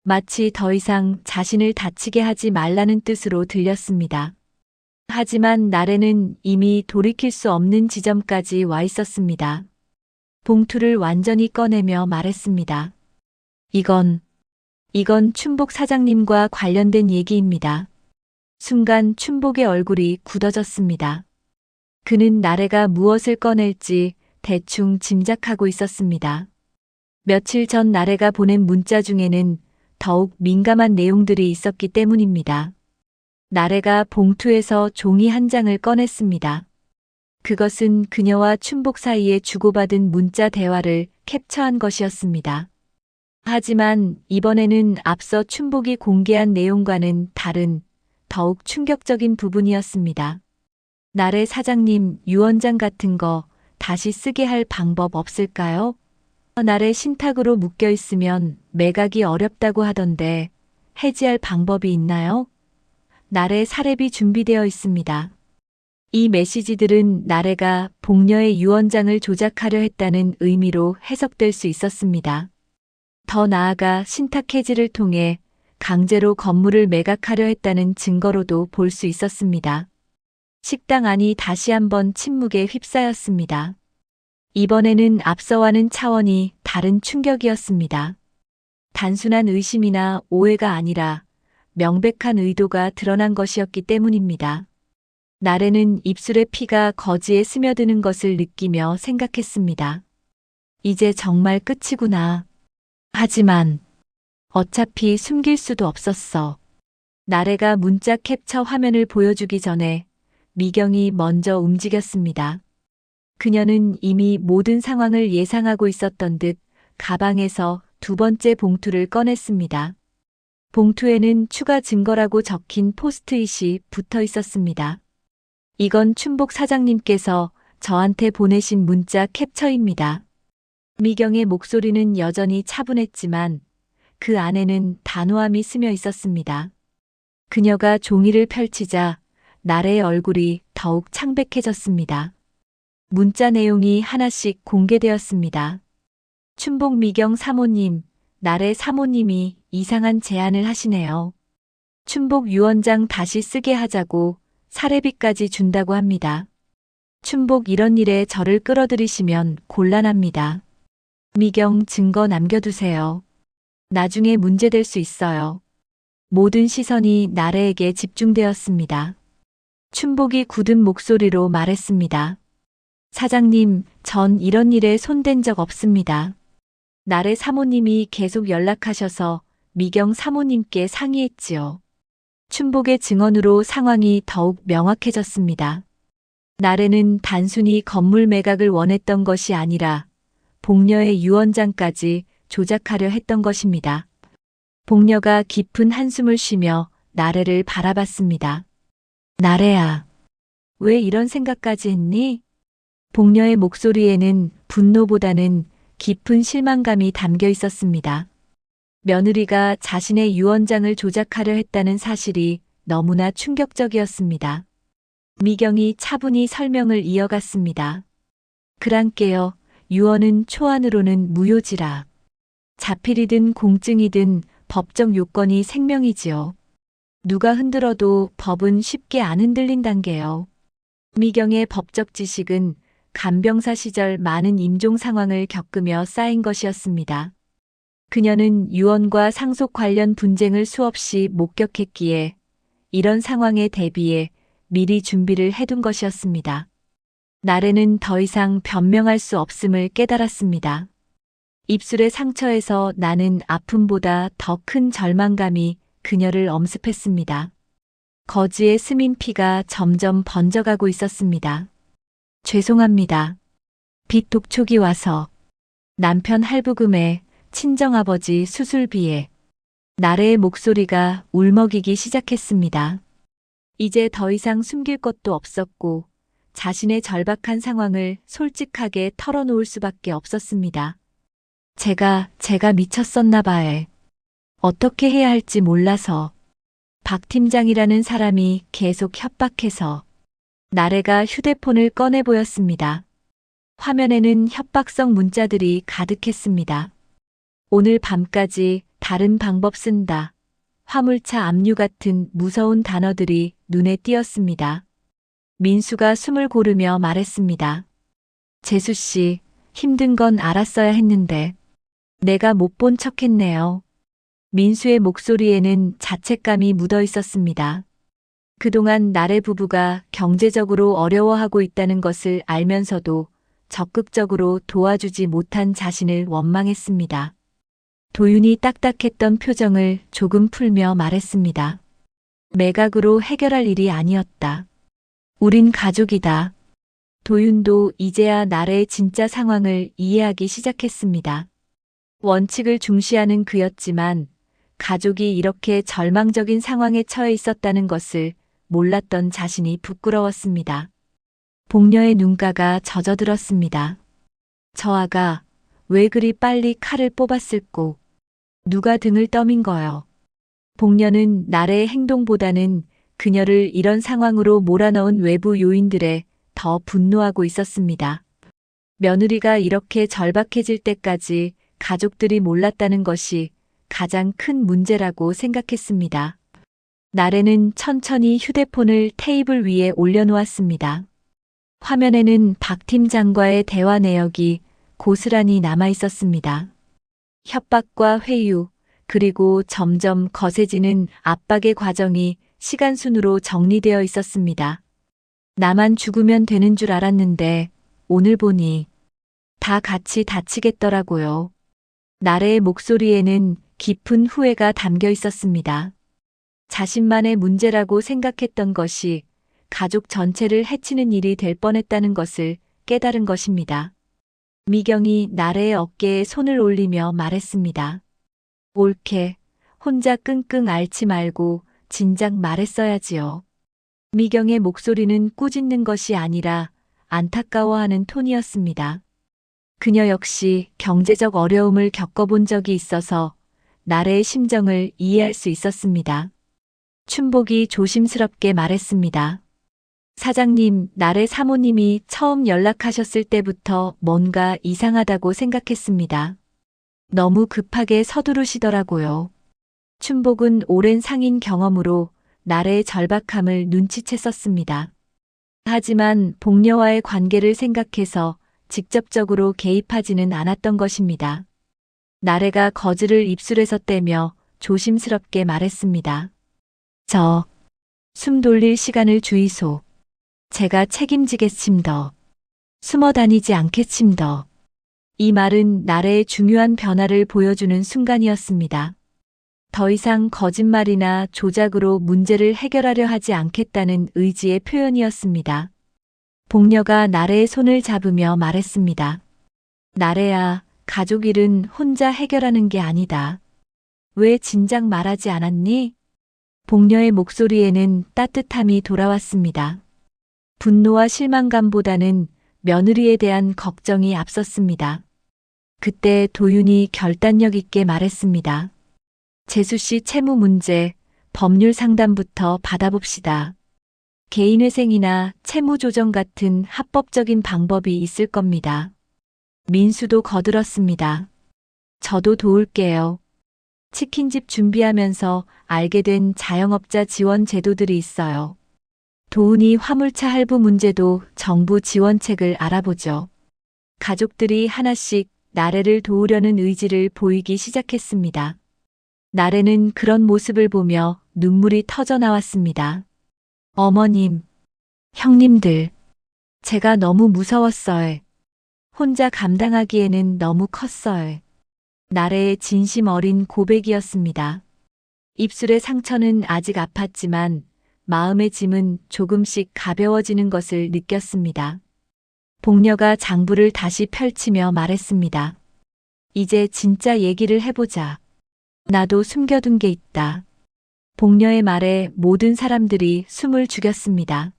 마치 더 이상 자신을 다치게 하지 말라는 뜻으로 들렸습니다. 하지만 나래는 이미 돌이킬 수 없는 지점까지 와 있었습니다. 봉투를 완전히 꺼내며 말했습니다. 이건 춘복 사장님과 관련된 얘기입니다. 순간 춘복의 얼굴이 굳어졌습니다. 그는 나래가 무엇을 꺼낼지 대충 짐작하고 있었습니다. 며칠 전 나래가 보낸 문자 중에는 더욱 민감한 내용들이 있었기 때문입니다. 나래가 봉투에서 종이 한 장을 꺼냈습니다. 그것은 그녀와 춘복 사이에 주고받은 문자 대화를 캡처한 것이었습니다. 하지만 이번에는 앞서 춘복이 공개한 내용과는 다른 더욱 충격적인 부분이었습니다. 나래 사장님, 유언장 같은 거 다시 쓰게 할 방법 없을까요? 나래 신탁으로 묶여 있으면 매각이 어렵다고 하던데 해지할 방법이 있나요? 나래 사례비 준비되어 있습니다. 이 메시지들은 나래가 복녀의 유언장을 조작하려 했다는 의미로 해석될 수 있었습니다. 더 나아가 신탁 해지를 통해 강제로 건물을 매각하려 했다는 증거로도 볼 수 있었습니다. 식당 안이 다시 한번 침묵에 휩싸였습니다. 이번에는 앞서와는 차원이 다른 충격이었습니다. 단순한 의심이나 오해가 아니라 명백한 의도가 드러난 것이었기 때문입니다. 나래는 입술의 피가 거즈에 스며드는 것을 느끼며 생각했습니다. 이제 정말 끝이구나. 하지만 어차피 숨길 수도 없었어. 나래가 문자 캡처 화면을 보여주기 전에 미경이 먼저 움직였습니다. 그녀는 이미 모든 상황을 예상하고 있었던 듯 가방에서 두 번째 봉투를 꺼냈습니다. 봉투에는 추가 증거라고 적힌 포스트잇이 붙어 있었습니다. 이건 춘복 사장님께서 저한테 보내신 문자 캡처입니다. 미경의 목소리는 여전히 차분했지만 그 안에는 단호함이 스며 있었습니다. 그녀가 종이를 펼치자 나래의 얼굴이 더욱 창백해졌습니다. 문자 내용이 하나씩 공개되었습니다. 춘복 미경 사모님, 나래 사모님이 이상한 제안을 하시네요. 춘복 유언장 다시 쓰게 하자고 사례비까지 준다고 합니다. 춘복 이런 일에 저를 끌어들이시면 곤란합니다. 미경 증거 남겨두세요. 나중에 문제될 수 있어요. 모든 시선이 나래에게 집중되었습니다. 춘복이 굳은 목소리로 말했습니다. 사장님, 전 이런 일에 손댄 적 없습니다. 나래 사모님이 계속 연락하셔서 미경 사모님께 상의했지요. 춘복의 증언으로 상황이 더욱 명확해졌습니다. 나래는 단순히 건물 매각을 원했던 것이 아니라 복녀의 유언장까지 조작하려 했던 것입니다. 복녀가 깊은 한숨을 쉬며 나래를 바라봤습니다. 나래야, 왜 이런 생각까지 했니? 복녀의 목소리에는 분노보다는 깊은 실망감이 담겨 있었습니다. 며느리가 자신의 유언장을 조작하려 했다는 사실이 너무나 충격적이었습니다. 미경이 차분히 설명을 이어갔습니다. 그랑께요. 유언은 초안으로는 무효지라. 자필이든 공증이든 법적 요건이 생명이지요. 누가 흔들어도 법은 쉽게 안 흔들린단게요. 미경의 법적 지식은 간병사 시절 많은 임종 상황을 겪으며 쌓인 것이었습니다. 그녀는 유언과 상속 관련 분쟁을 수없이 목격했기에 이런 상황에 대비해 미리 준비를 해둔 것이었습니다. 날에는 더 이상 변명할 수 없음을 깨달았습니다. 입술의 상처에서 나는 아픔보다 더 큰 절망감이 그녀를 엄습했습니다. 거지의 스민 피가 점점 번져가고 있었습니다. 죄송합니다. 빚 독촉이 와서 남편 할부금에 친정아버지 수술비에 나래의 목소리가 울먹이기 시작했습니다. 이제 더 이상 숨길 것도 없었고 자신의 절박한 상황을 솔직하게 털어놓을 수밖에 없었습니다. 제가 미쳤었나 봐요. 어떻게 해야 할지 몰라서 박 팀장이라는 사람이 계속 협박해서 나래가 휴대폰을 꺼내 보였습니다. 화면에는 협박성 문자들이 가득했습니다. 오늘 밤까지 다른 방법 쓴다. 화물차 압류 같은 무서운 단어들이 눈에 띄었습니다. 민수가 숨을 고르며 말했습니다. 재수 씨, 힘든 건 알았어야 했는데 내가 못 본 척했네요. 민수의 목소리에는 자책감이 묻어 있었습니다. 그동안 나래 부부가 경제적으로 어려워하고 있다는 것을 알면서도 적극적으로 도와주지 못한 자신을 원망했습니다. 도윤이 딱딱했던 표정을 조금 풀며 말했습니다. 매각으로 해결할 일이 아니었다. 우린 가족이다. 도윤도 이제야 나래의 진짜 상황을 이해하기 시작했습니다. 원칙을 중시하는 그였지만 가족이 이렇게 절망적인 상황에 처해 있었다는 것을 몰랐던 자신이 부끄러웠습니다. 복녀의 눈가가 젖어들었습니다. 저 아가 왜 그리 빨리 칼을 뽑았을꼬? 누가 등을 떠민 거요? 복녀는 나래의 행동보다는 그녀를 이런 상황으로 몰아넣은 외부 요인들에 더 분노하고 있었습니다. 며느리가 이렇게 절박해질 때까지 가족들이 몰랐다는 것이 가장 큰 문제라고 생각했습니다. 나래는 천천히 휴대폰을 테이블 위에 올려놓았습니다. 화면에는 박 팀장과의 대화 내역이 고스란히 남아 있었습니다. 협박과 회유, 그리고 점점 거세지는 압박의 과정이 시간순으로 정리되어 있었습니다. 나만 죽으면 되는 줄 알았는데 오늘 보니 다 같이 다치겠더라고요. 나래의 목소리에는 깊은 후회가 담겨 있었습니다. 자신만의 문제라고 생각했던 것이 가족 전체를 해치는 일이 될 뻔했다는 것을 깨달은 것입니다. 미경이 나래의 어깨에 손을 올리며 말했습니다. 옳게 혼자 끙끙 앓지 말고 진작 말했어야지요. 미경의 목소리는 꾸짖는 것이 아니라 안타까워하는 톤이었습니다. 그녀 역시 경제적 어려움을 겪어본 적이 있어서 나래의 심정을 이해할 수 있었습니다. 춘복이 조심스럽게 말했습니다. 사장님, 나래 사모님이 처음 연락하셨을 때부터 뭔가 이상하다고 생각했습니다. 너무 급하게 서두르시더라고요. 춘복은 오랜 상인 경험으로 나래의 절박함을 눈치챘었습니다. 하지만 복녀와의 관계를 생각해서 직접적으로 개입하지는 않았던 것입니다. 나래가 거즈를 입술에서 떼며 조심스럽게 말했습니다. 숨 돌릴 시간을 주이소. 제가 책임지겠심더. 숨어 다니지 않겠심더. 이 말은 나래의 중요한 변화를 보여주는 순간이었습니다. 더 이상 거짓말이나 조작으로 문제를 해결하려 하지 않겠다는 의지의 표현이었습니다. 복녀가 나래의 손을 잡으며 말했습니다. 나래야, 가족 일은 혼자 해결하는 게 아니다. 왜 진작 말하지 않았니? 복녀의 목소리에는 따뜻함이 돌아왔습니다. 분노와 실망감보다는 며느리에 대한 걱정이 앞섰습니다. 그때 도윤이 결단력 있게 말했습니다. 재수 씨 채무 문제, 법률 상담부터 받아봅시다. 개인회생이나 채무조정 같은 합법적인 방법이 있을 겁니다. 민수도 거들었습니다. 저도 도울게요. 치킨집 준비하면서 알게 된 자영업자 지원 제도들이 있어요. 도훈이 화물차 할부 문제도 정부 지원책을 알아보죠. 가족들이 하나씩 나래를 도우려는 의지를 보이기 시작했습니다. 나래는 그런 모습을 보며 눈물이 터져 나왔습니다. 어머님, 형님들, 제가 너무 무서웠어요. 혼자 감당하기에는 너무 컸어요. 나래의 진심 어린 고백이었습니다. 입술의 상처는 아직 아팠지만 마음의 짐은 조금씩 가벼워지는 것을 느꼈습니다. 복녀가 장부를 다시 펼치며 말했습니다. 이제 진짜 얘기를 해보자. 나도 숨겨둔 게 있다. 복녀의 말에 모든 사람들이 숨을 죽였습니다.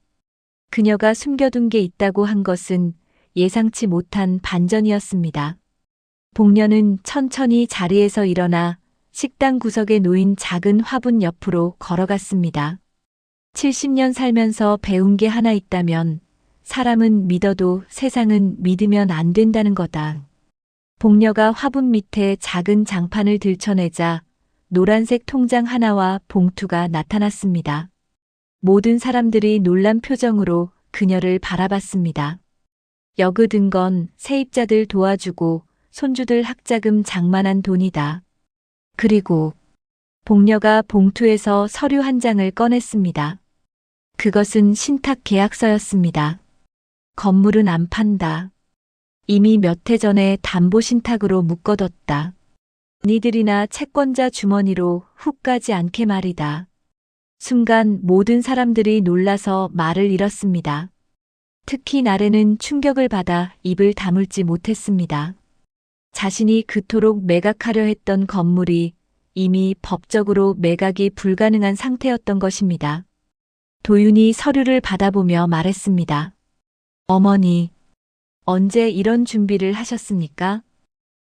그녀가 숨겨둔 게 있다고 한 것은 예상치 못한 반전이었습니다. 복녀는 천천히 자리에서 일어나 식당 구석에 놓인 작은 화분 옆으로 걸어갔습니다. 70년 살면서 배운 게 하나 있다면 사람은 믿어도 세상은 믿으면 안 된다는 거다. 복녀가 화분 밑에 작은 장판을 들춰내자 노란색 통장 하나와 봉투가 나타났습니다. 모든 사람들이 놀란 표정으로 그녀를 바라봤습니다. 여그든 건 세입자들 도와주고 손주들 학자금 장만한 돈이다. 그리고 복녀가 봉투에서 서류 한 장을 꺼냈습니다. 그것은 신탁 계약서였습니다. 건물은 안 판다. 이미 몇 해 전에 담보 신탁으로 묶어뒀다. 니들이나 채권자 주머니로 훅 가지 않게 말이다. 순간 모든 사람들이 놀라서 말을 잃었습니다. 특히 나래는 충격을 받아 입을 다물지 못했습니다. 자신이 그토록 매각하려 했던 건물이 이미 법적으로 매각이 불가능한 상태였던 것입니다. 도윤이 서류를 받아보며 말했습니다. 어머니, 언제 이런 준비를 하셨습니까?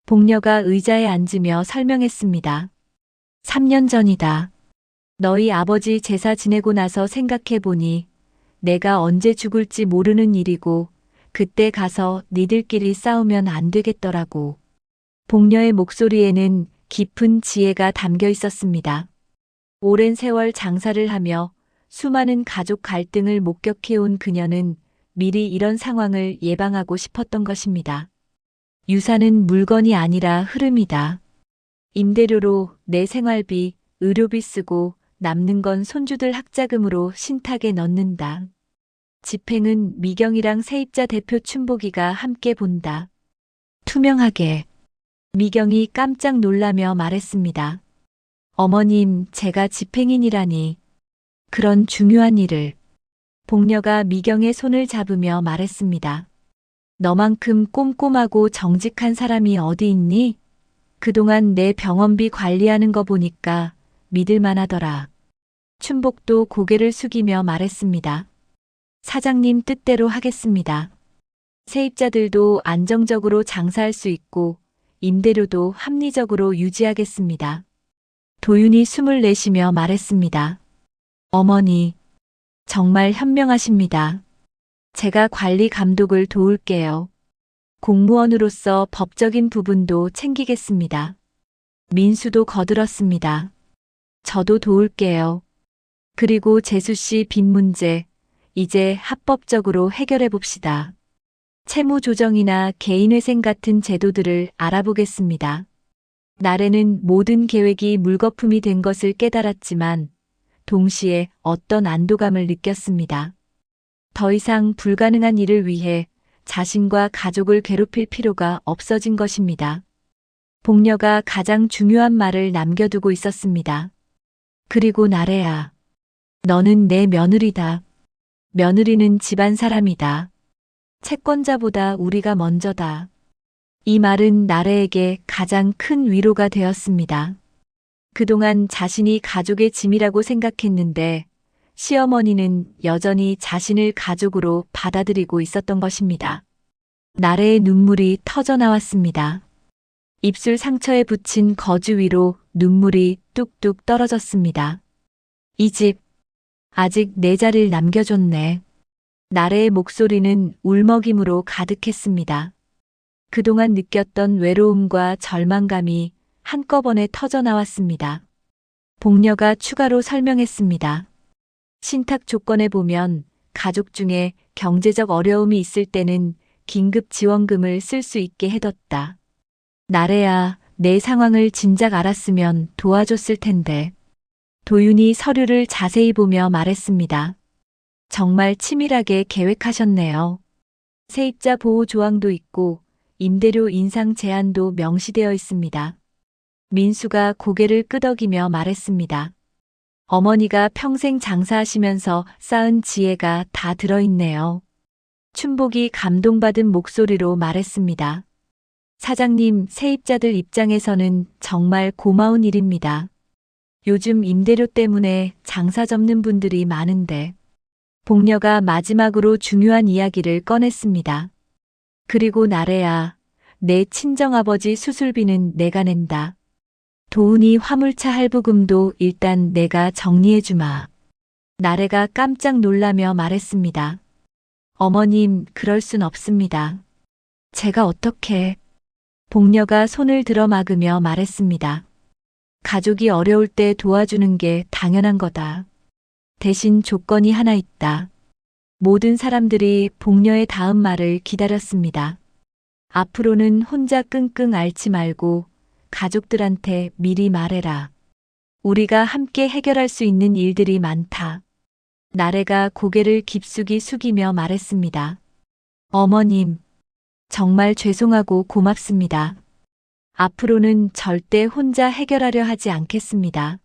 복녀가 의자에 앉으며 설명했습니다. 3년 전이다. 너희 아버지 제사 지내고 나서 생각해보니 내가 언제 죽을지 모르는 일이고 그때 가서 니들끼리 싸우면 안 되겠더라고. 복녀의 목소리에는 깊은 지혜가 담겨 있었습니다. 오랜 세월 장사를 하며 수많은 가족 갈등을 목격해온 그녀는 미리 이런 상황을 예방하고 싶었던 것입니다. 유산은 물건이 아니라 흐름이다. 임대료로 내 생활비, 의료비 쓰고 남는 건 손주들 학자금으로 신탁에 넣는다. 집행은 미경이랑 세입자 대표 춘복이가 함께 본다. 투명하게. 미경이 깜짝 놀라며 말했습니다. 어머님, 제가 집행인이라니. 그런 중요한 일을. 복녀가 미경의 손을 잡으며 말했습니다. 너만큼 꼼꼼하고 정직한 사람이 어디 있니? 그동안 내 병원비 관리하는 거 보니까 믿을만 하더라. 춘복도 고개를 숙이며 말했습니다. 사장님 뜻대로 하겠습니다. 세입자들도 안정적으로 장사할 수 있고 임대료도 합리적으로 유지하겠습니다. 도윤이 숨을 내쉬며 말했습니다. 어머니, 정말 현명하십니다. 제가 관리 감독을 도울게요. 공무원으로서 법적인 부분도 챙기겠습니다. 민수도 거들었습니다. 저도 도울게요. 그리고 재수 씨 빚 문제, 이제 합법적으로 해결해 봅시다. 채무 조정이나 개인회생 같은 제도들을 알아보겠습니다. 나래는 모든 계획이 물거품이 된 것을 깨달았지만 동시에 어떤 안도감을 느꼈습니다. 더 이상 불가능한 일을 위해 자신과 가족을 괴롭힐 필요가 없어진 것입니다. 복녀가 가장 중요한 말을 남겨두고 있었습니다. 그리고 나래야, 너는 내 며느리다. 며느리는 집안 사람이다. 채권자보다 우리가 먼저다. 이 말은 나래에게 가장 큰 위로가 되었습니다. 그동안 자신이 가족의 짐이라고 생각했는데 시어머니는 여전히 자신을 가족으로 받아들이고 있었던 것입니다. 나래의 눈물이 터져 나왔습니다. 입술 상처에 붙인 거주 위로 눈물이 뚝뚝 떨어졌습니다. 이 집, 아직 내 자리를 남겨줬네. 나래의 목소리는 울먹임으로 가득했습니다. 그동안 느꼈던 외로움과 절망감이 한꺼번에 터져 나왔습니다. 복녀가 추가로 설명했습니다. 신탁 조건에 보면 가족 중에 경제적 어려움이 있을 때는 긴급 지원금을 쓸 수 있게 해뒀다. 나래야, 내 상황을 진작 알았으면 도와줬을 텐데. 도윤이 서류를 자세히 보며 말했습니다. 정말 치밀하게 계획하셨네요. 세입자 보호 조항도 있고 임대료 인상 제한도 명시되어 있습니다. 민수가 고개를 끄덕이며 말했습니다. 어머니가 평생 장사하시면서 쌓은 지혜가 다 들어있네요. 춘복이 감동받은 목소리로 말했습니다. 사장님, 세입자들 입장에서는 정말 고마운 일입니다. 요즘 임대료 때문에 장사 접는 분들이 많은데. 복녀가 마지막으로 중요한 이야기를 꺼냈습니다. 그리고 나래야, 내 친정아버지 수술비는 내가 낸다. 도훈이 화물차 할부금도 일단 내가 정리해주마. 나래가 깜짝 놀라며 말했습니다. 어머님, 그럴 순 없습니다. 제가 어떻게... 복녀가 손을 들어 막으며 말했습니다. 가족이 어려울 때 도와주는 게 당연한 거다. 대신 조건이 하나 있다. 모든 사람들이 복녀의 다음 말을 기다렸습니다. 앞으로는 혼자 끙끙 앓지 말고 가족들한테 미리 말해라. 우리가 함께 해결할 수 있는 일들이 많다. 나래가 고개를 깊숙이 숙이며 말했습니다. 어머님, 정말 죄송하고 고맙습니다. 앞으로는 절대 혼자 해결하려 하지 않겠습니다.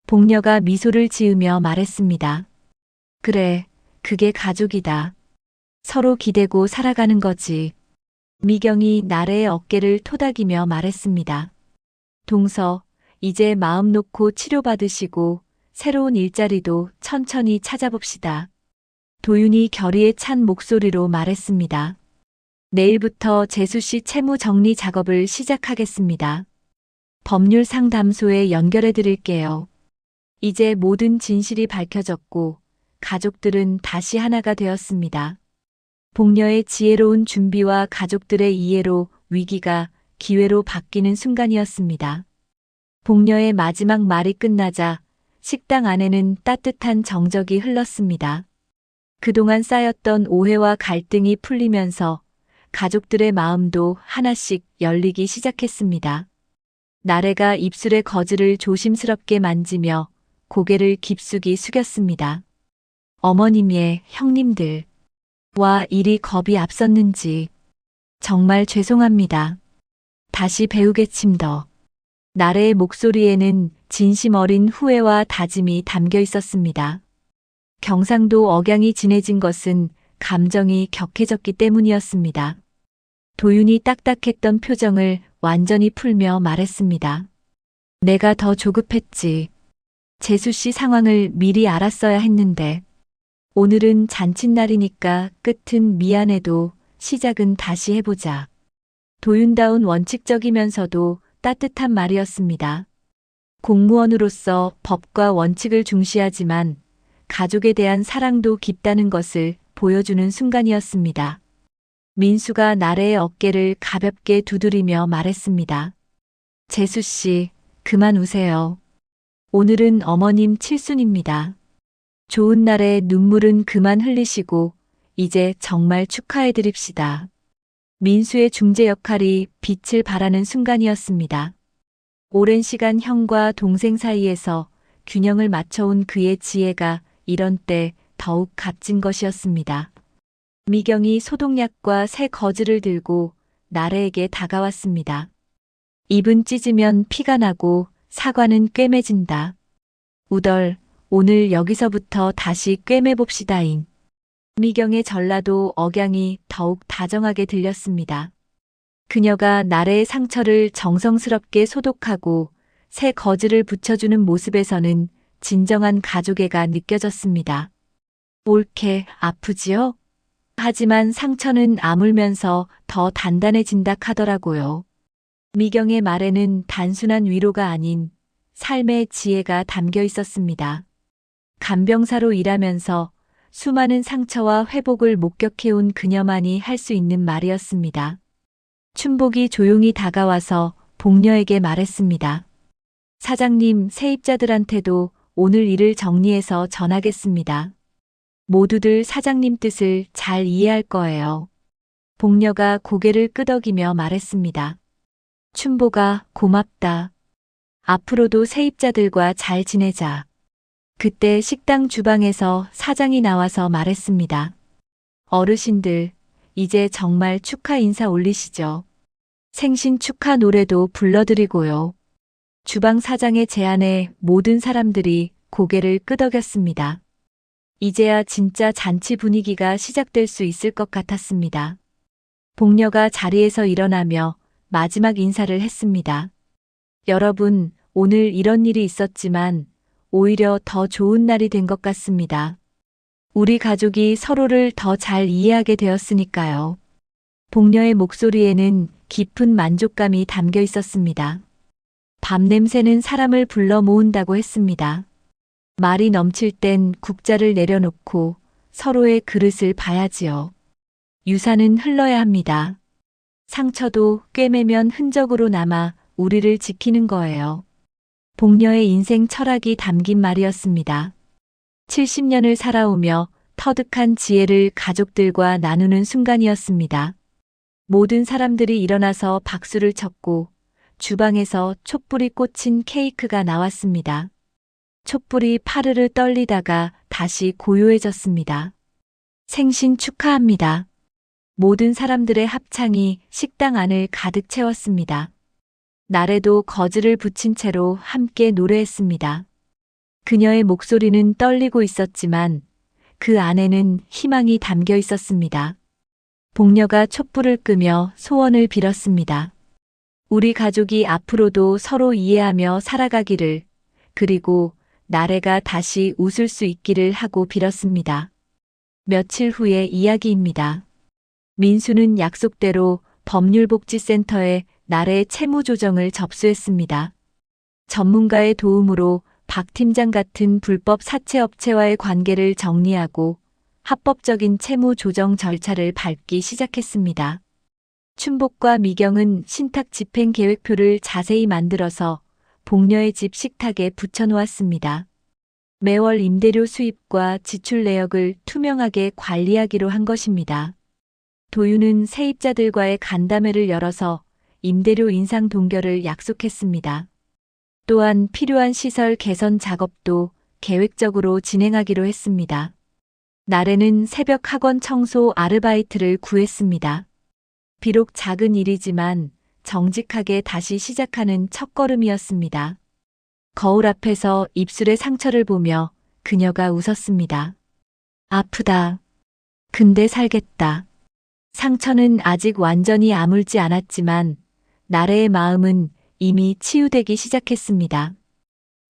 복녀가 미소를 지으며 말했습니다. 그래, 그게 가족이다. 서로 기대고 살아가는 거지. 미경이 나래의 어깨를 토닥이며 말했습니다. 동서, 이제 마음 놓고 치료받으시고 새로운 일자리도 천천히 찾아봅시다. 도윤이 결의에 찬 목소리로 말했습니다. 내일부터 재수씨 채무 정리 작업을 시작하겠습니다. 법률 상담소에 연결해 드릴게요. 이제 모든 진실이 밝혀졌고 가족들은 다시 하나가 되었습니다. 복녀의 지혜로운 준비와 가족들의 이해로 위기가 기회로 바뀌는 순간이었습니다. 복녀의 마지막 말이 끝나자 식당 안에는 따뜻한 정적이 흘렀습니다. 그동안 쌓였던 오해와 갈등이 풀리면서 가족들의 마음도 하나씩 열리기 시작했습니다. 나래가 입술의 거즈를 조심스럽게 만지며 고개를 깊숙이 숙였습니다. 어머님의 형님들. 와 일이 겁이 앞섰는지 정말 죄송합니다. 다시 배우겠침더. 나래의 목소리에는 진심 어린 후회와 다짐이 담겨 있었습니다. 경상도 억양이 진해진 것은 감정이 격해졌기 때문이었습니다. 도윤이 딱딱했던 표정을 완전히 풀며 말했습니다. 내가 더 조급했지. 재수씨 상황을 미리 알았어야 했는데. 오늘은 잔칫날이니까 끝은 미안해도 시작은 다시 해보자. 도윤다운 원칙적이면서도 따뜻한 말이었습니다. 공무원으로서 법과 원칙을 중시하지만 가족에 대한 사랑도 깊다는 것을 보여주는 순간이었습니다. 민수가 나래의 어깨를 가볍게 두드리며 말했습니다. 재수씨, 그만 우세요. 오늘은 어머님 칠순입니다. 좋은 날에 눈물은 그만 흘리시고 이제 정말 축하해드립시다. 민수의 중재 역할이 빛을 발하는 순간이었습니다. 오랜 시간 형과 동생 사이에서 균형을 맞춰온 그의 지혜가 이런 때 더욱 값진 것이었습니다. 미경이 소독약과 새 거즈를 들고 나래에게 다가왔습니다. 입은 찢으면 피가 나고 사과는 꿰매진다. 우덜, 오늘 여기서부터 다시 꿰매봅시다잉. 미경의 전라도 억양이 더욱 다정하게 들렸습니다. 그녀가 나래의 상처를 정성스럽게 소독하고 새 거즈를 붙여주는 모습에서는 진정한 가족애가 느껴졌습니다. 옳게 아프지요? 하지만 상처는 아물면서 더 단단해진다 하더라고요. 미경의 말에는 단순한 위로가 아닌 삶의 지혜가 담겨 있었습니다. 간병사로 일하면서 수많은 상처와 회복을 목격해온 그녀만이 할 수 있는 말이었습니다. 춘복이 조용히 다가와서 복녀에게 말했습니다. 사장님, 세입자들한테도 오늘 일을 정리해서 전하겠습니다. 모두들 사장님 뜻을 잘 이해할 거예요. 복녀가 고개를 끄덕이며 말했습니다. 춘보가 고맙다. 앞으로도 세입자들과 잘 지내자. 그때 식당 주방에서 사장이 나와서 말했습니다. 어르신들, 이제 정말 축하 인사 올리시죠. 생신 축하 노래도 불러드리고요. 주방 사장의 제안에 모든 사람들이 고개를 끄덕였습니다. 이제야 진짜 잔치 분위기가 시작될 수 있을 것 같았습니다. 복녀가 자리에서 일어나며 마지막 인사를 했습니다. 여러분, 오늘 이런 일이 있었지만 오히려 더 좋은 날이 된 것 같습니다. 우리 가족이 서로를 더 잘 이해하게 되었으니까요. 복녀의 목소리에는 깊은 만족감이 담겨 있었습니다. 밥 냄새는 사람을 불러 모은다고 했습니다. 말이 넘칠 땐 국자를 내려놓고 서로의 그릇을 봐야지요. 유산은 흘러야 합니다. 상처도 꿰매면 흔적으로 남아 우리를 지키는 거예요. 복녀의 인생 철학이 담긴 말이었습니다. 70년을 살아오며 터득한 지혜를 가족들과 나누는 순간이었습니다. 모든 사람들이 일어나서 박수를 쳤고 주방에서 촛불이 꽂힌 케이크가 나왔습니다. 촛불이 파르르 떨리다가 다시 고요해졌습니다. 생신 축하합니다. 모든 사람들의 합창이 식당 안을 가득 채웠습니다. 날에도 거즈를 붙인 채로 함께 노래했습니다. 그녀의 목소리는 떨리고 있었지만 그 안에는 희망이 담겨 있었습니다. 복녀가 촛불을 끄며 소원을 빌었습니다. 우리 가족이 앞으로도 서로 이해하며 살아가기를, 그리고 나래가 다시 웃을 수 있기를 하고 빌었습니다. 며칠 후의 이야기입니다. 민수는 약속대로 법률복지센터에 나래의 채무 조정을 접수했습니다. 전문가의 도움으로 박 팀장 같은 불법 사채업체와의 관계를 정리하고 합법적인 채무 조정 절차를 밟기 시작했습니다. 춘복과 미경은 신탁 집행 계획표를 자세히 만들어서 복녀의 집 식탁에 붙여놓았습니다. 매월 임대료 수입과 지출 내역을 투명하게 관리하기로 한 것입니다. 도윤은 세입자들과의 간담회를 열어서 임대료 인상 동결을 약속했습니다. 또한 필요한 시설 개선 작업도 계획적으로 진행하기로 했습니다. 나래는 새벽 학원 청소 아르바이트를 구했습니다. 비록 작은 일이지만 정직하게 다시 시작하는 첫걸음이었습니다. 거울 앞에서 입술의 상처를 보며 그녀가 웃었습니다. 아프다. 근데 살겠다. 상처는 아직 완전히 아물지 않았지만 나래의 마음은 이미 치유되기 시작했습니다.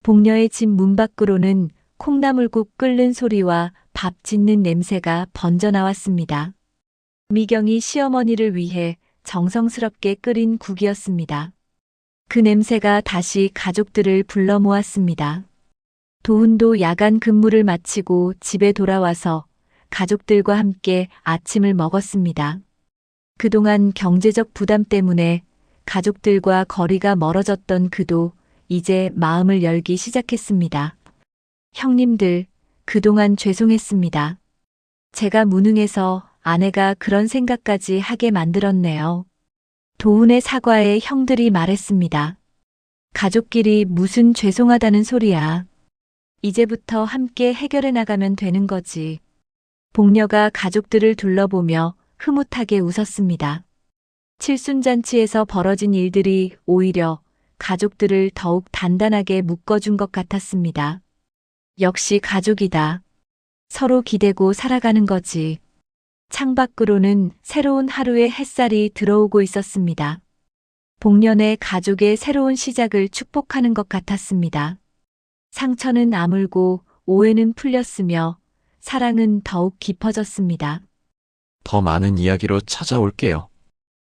복녀의 집 문 밖으로는 콩나물국 끓는 소리와 밥 짓는 냄새가 번져 나왔습니다. 미경이 시어머니를 위해 정성스럽게 끓인 국이었습니다. 그 냄새가 다시 가족들을 불러 모았습니다. 도훈도 야간 근무를 마치고 집에 돌아와서 가족들과 함께 아침을 먹었습니다. 그동안 경제적 부담 때문에 가족들과 거리가 멀어졌던 그도 이제 마음을 열기 시작했습니다. 형님들, 그동안 죄송했습니다. 제가 무능해서 아내가 그런 생각까지 하게 만들었네요. 도훈의 사과에 형들이 말했습니다. 가족끼리 무슨 죄송하다는 소리야. 이제부터 함께 해결해 나가면 되는 거지. 복녀가 가족들을 둘러보며 흐뭇하게 웃었습니다. 칠순잔치에서 벌어진 일들이 오히려 가족들을 더욱 단단하게 묶어준 것 같았습니다. 역시 가족이다. 서로 기대고 살아가는 거지. 창밖으로는 새로운 하루의 햇살이 들어오고 있었습니다. 복년의 가족의 새로운 시작을 축복하는 것 같았습니다. 상처는 아물고 오해는 풀렸으며 사랑은 더욱 깊어졌습니다.
더 많은 이야기로 찾아올게요.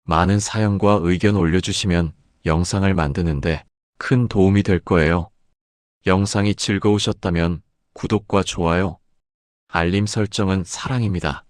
많은 사연과 의견 올려주시면 영상을 만드는데 큰 도움이 될 거예요. 영상이 즐거우셨다면 구독과 좋아요, 알림 설정은 사랑입니다.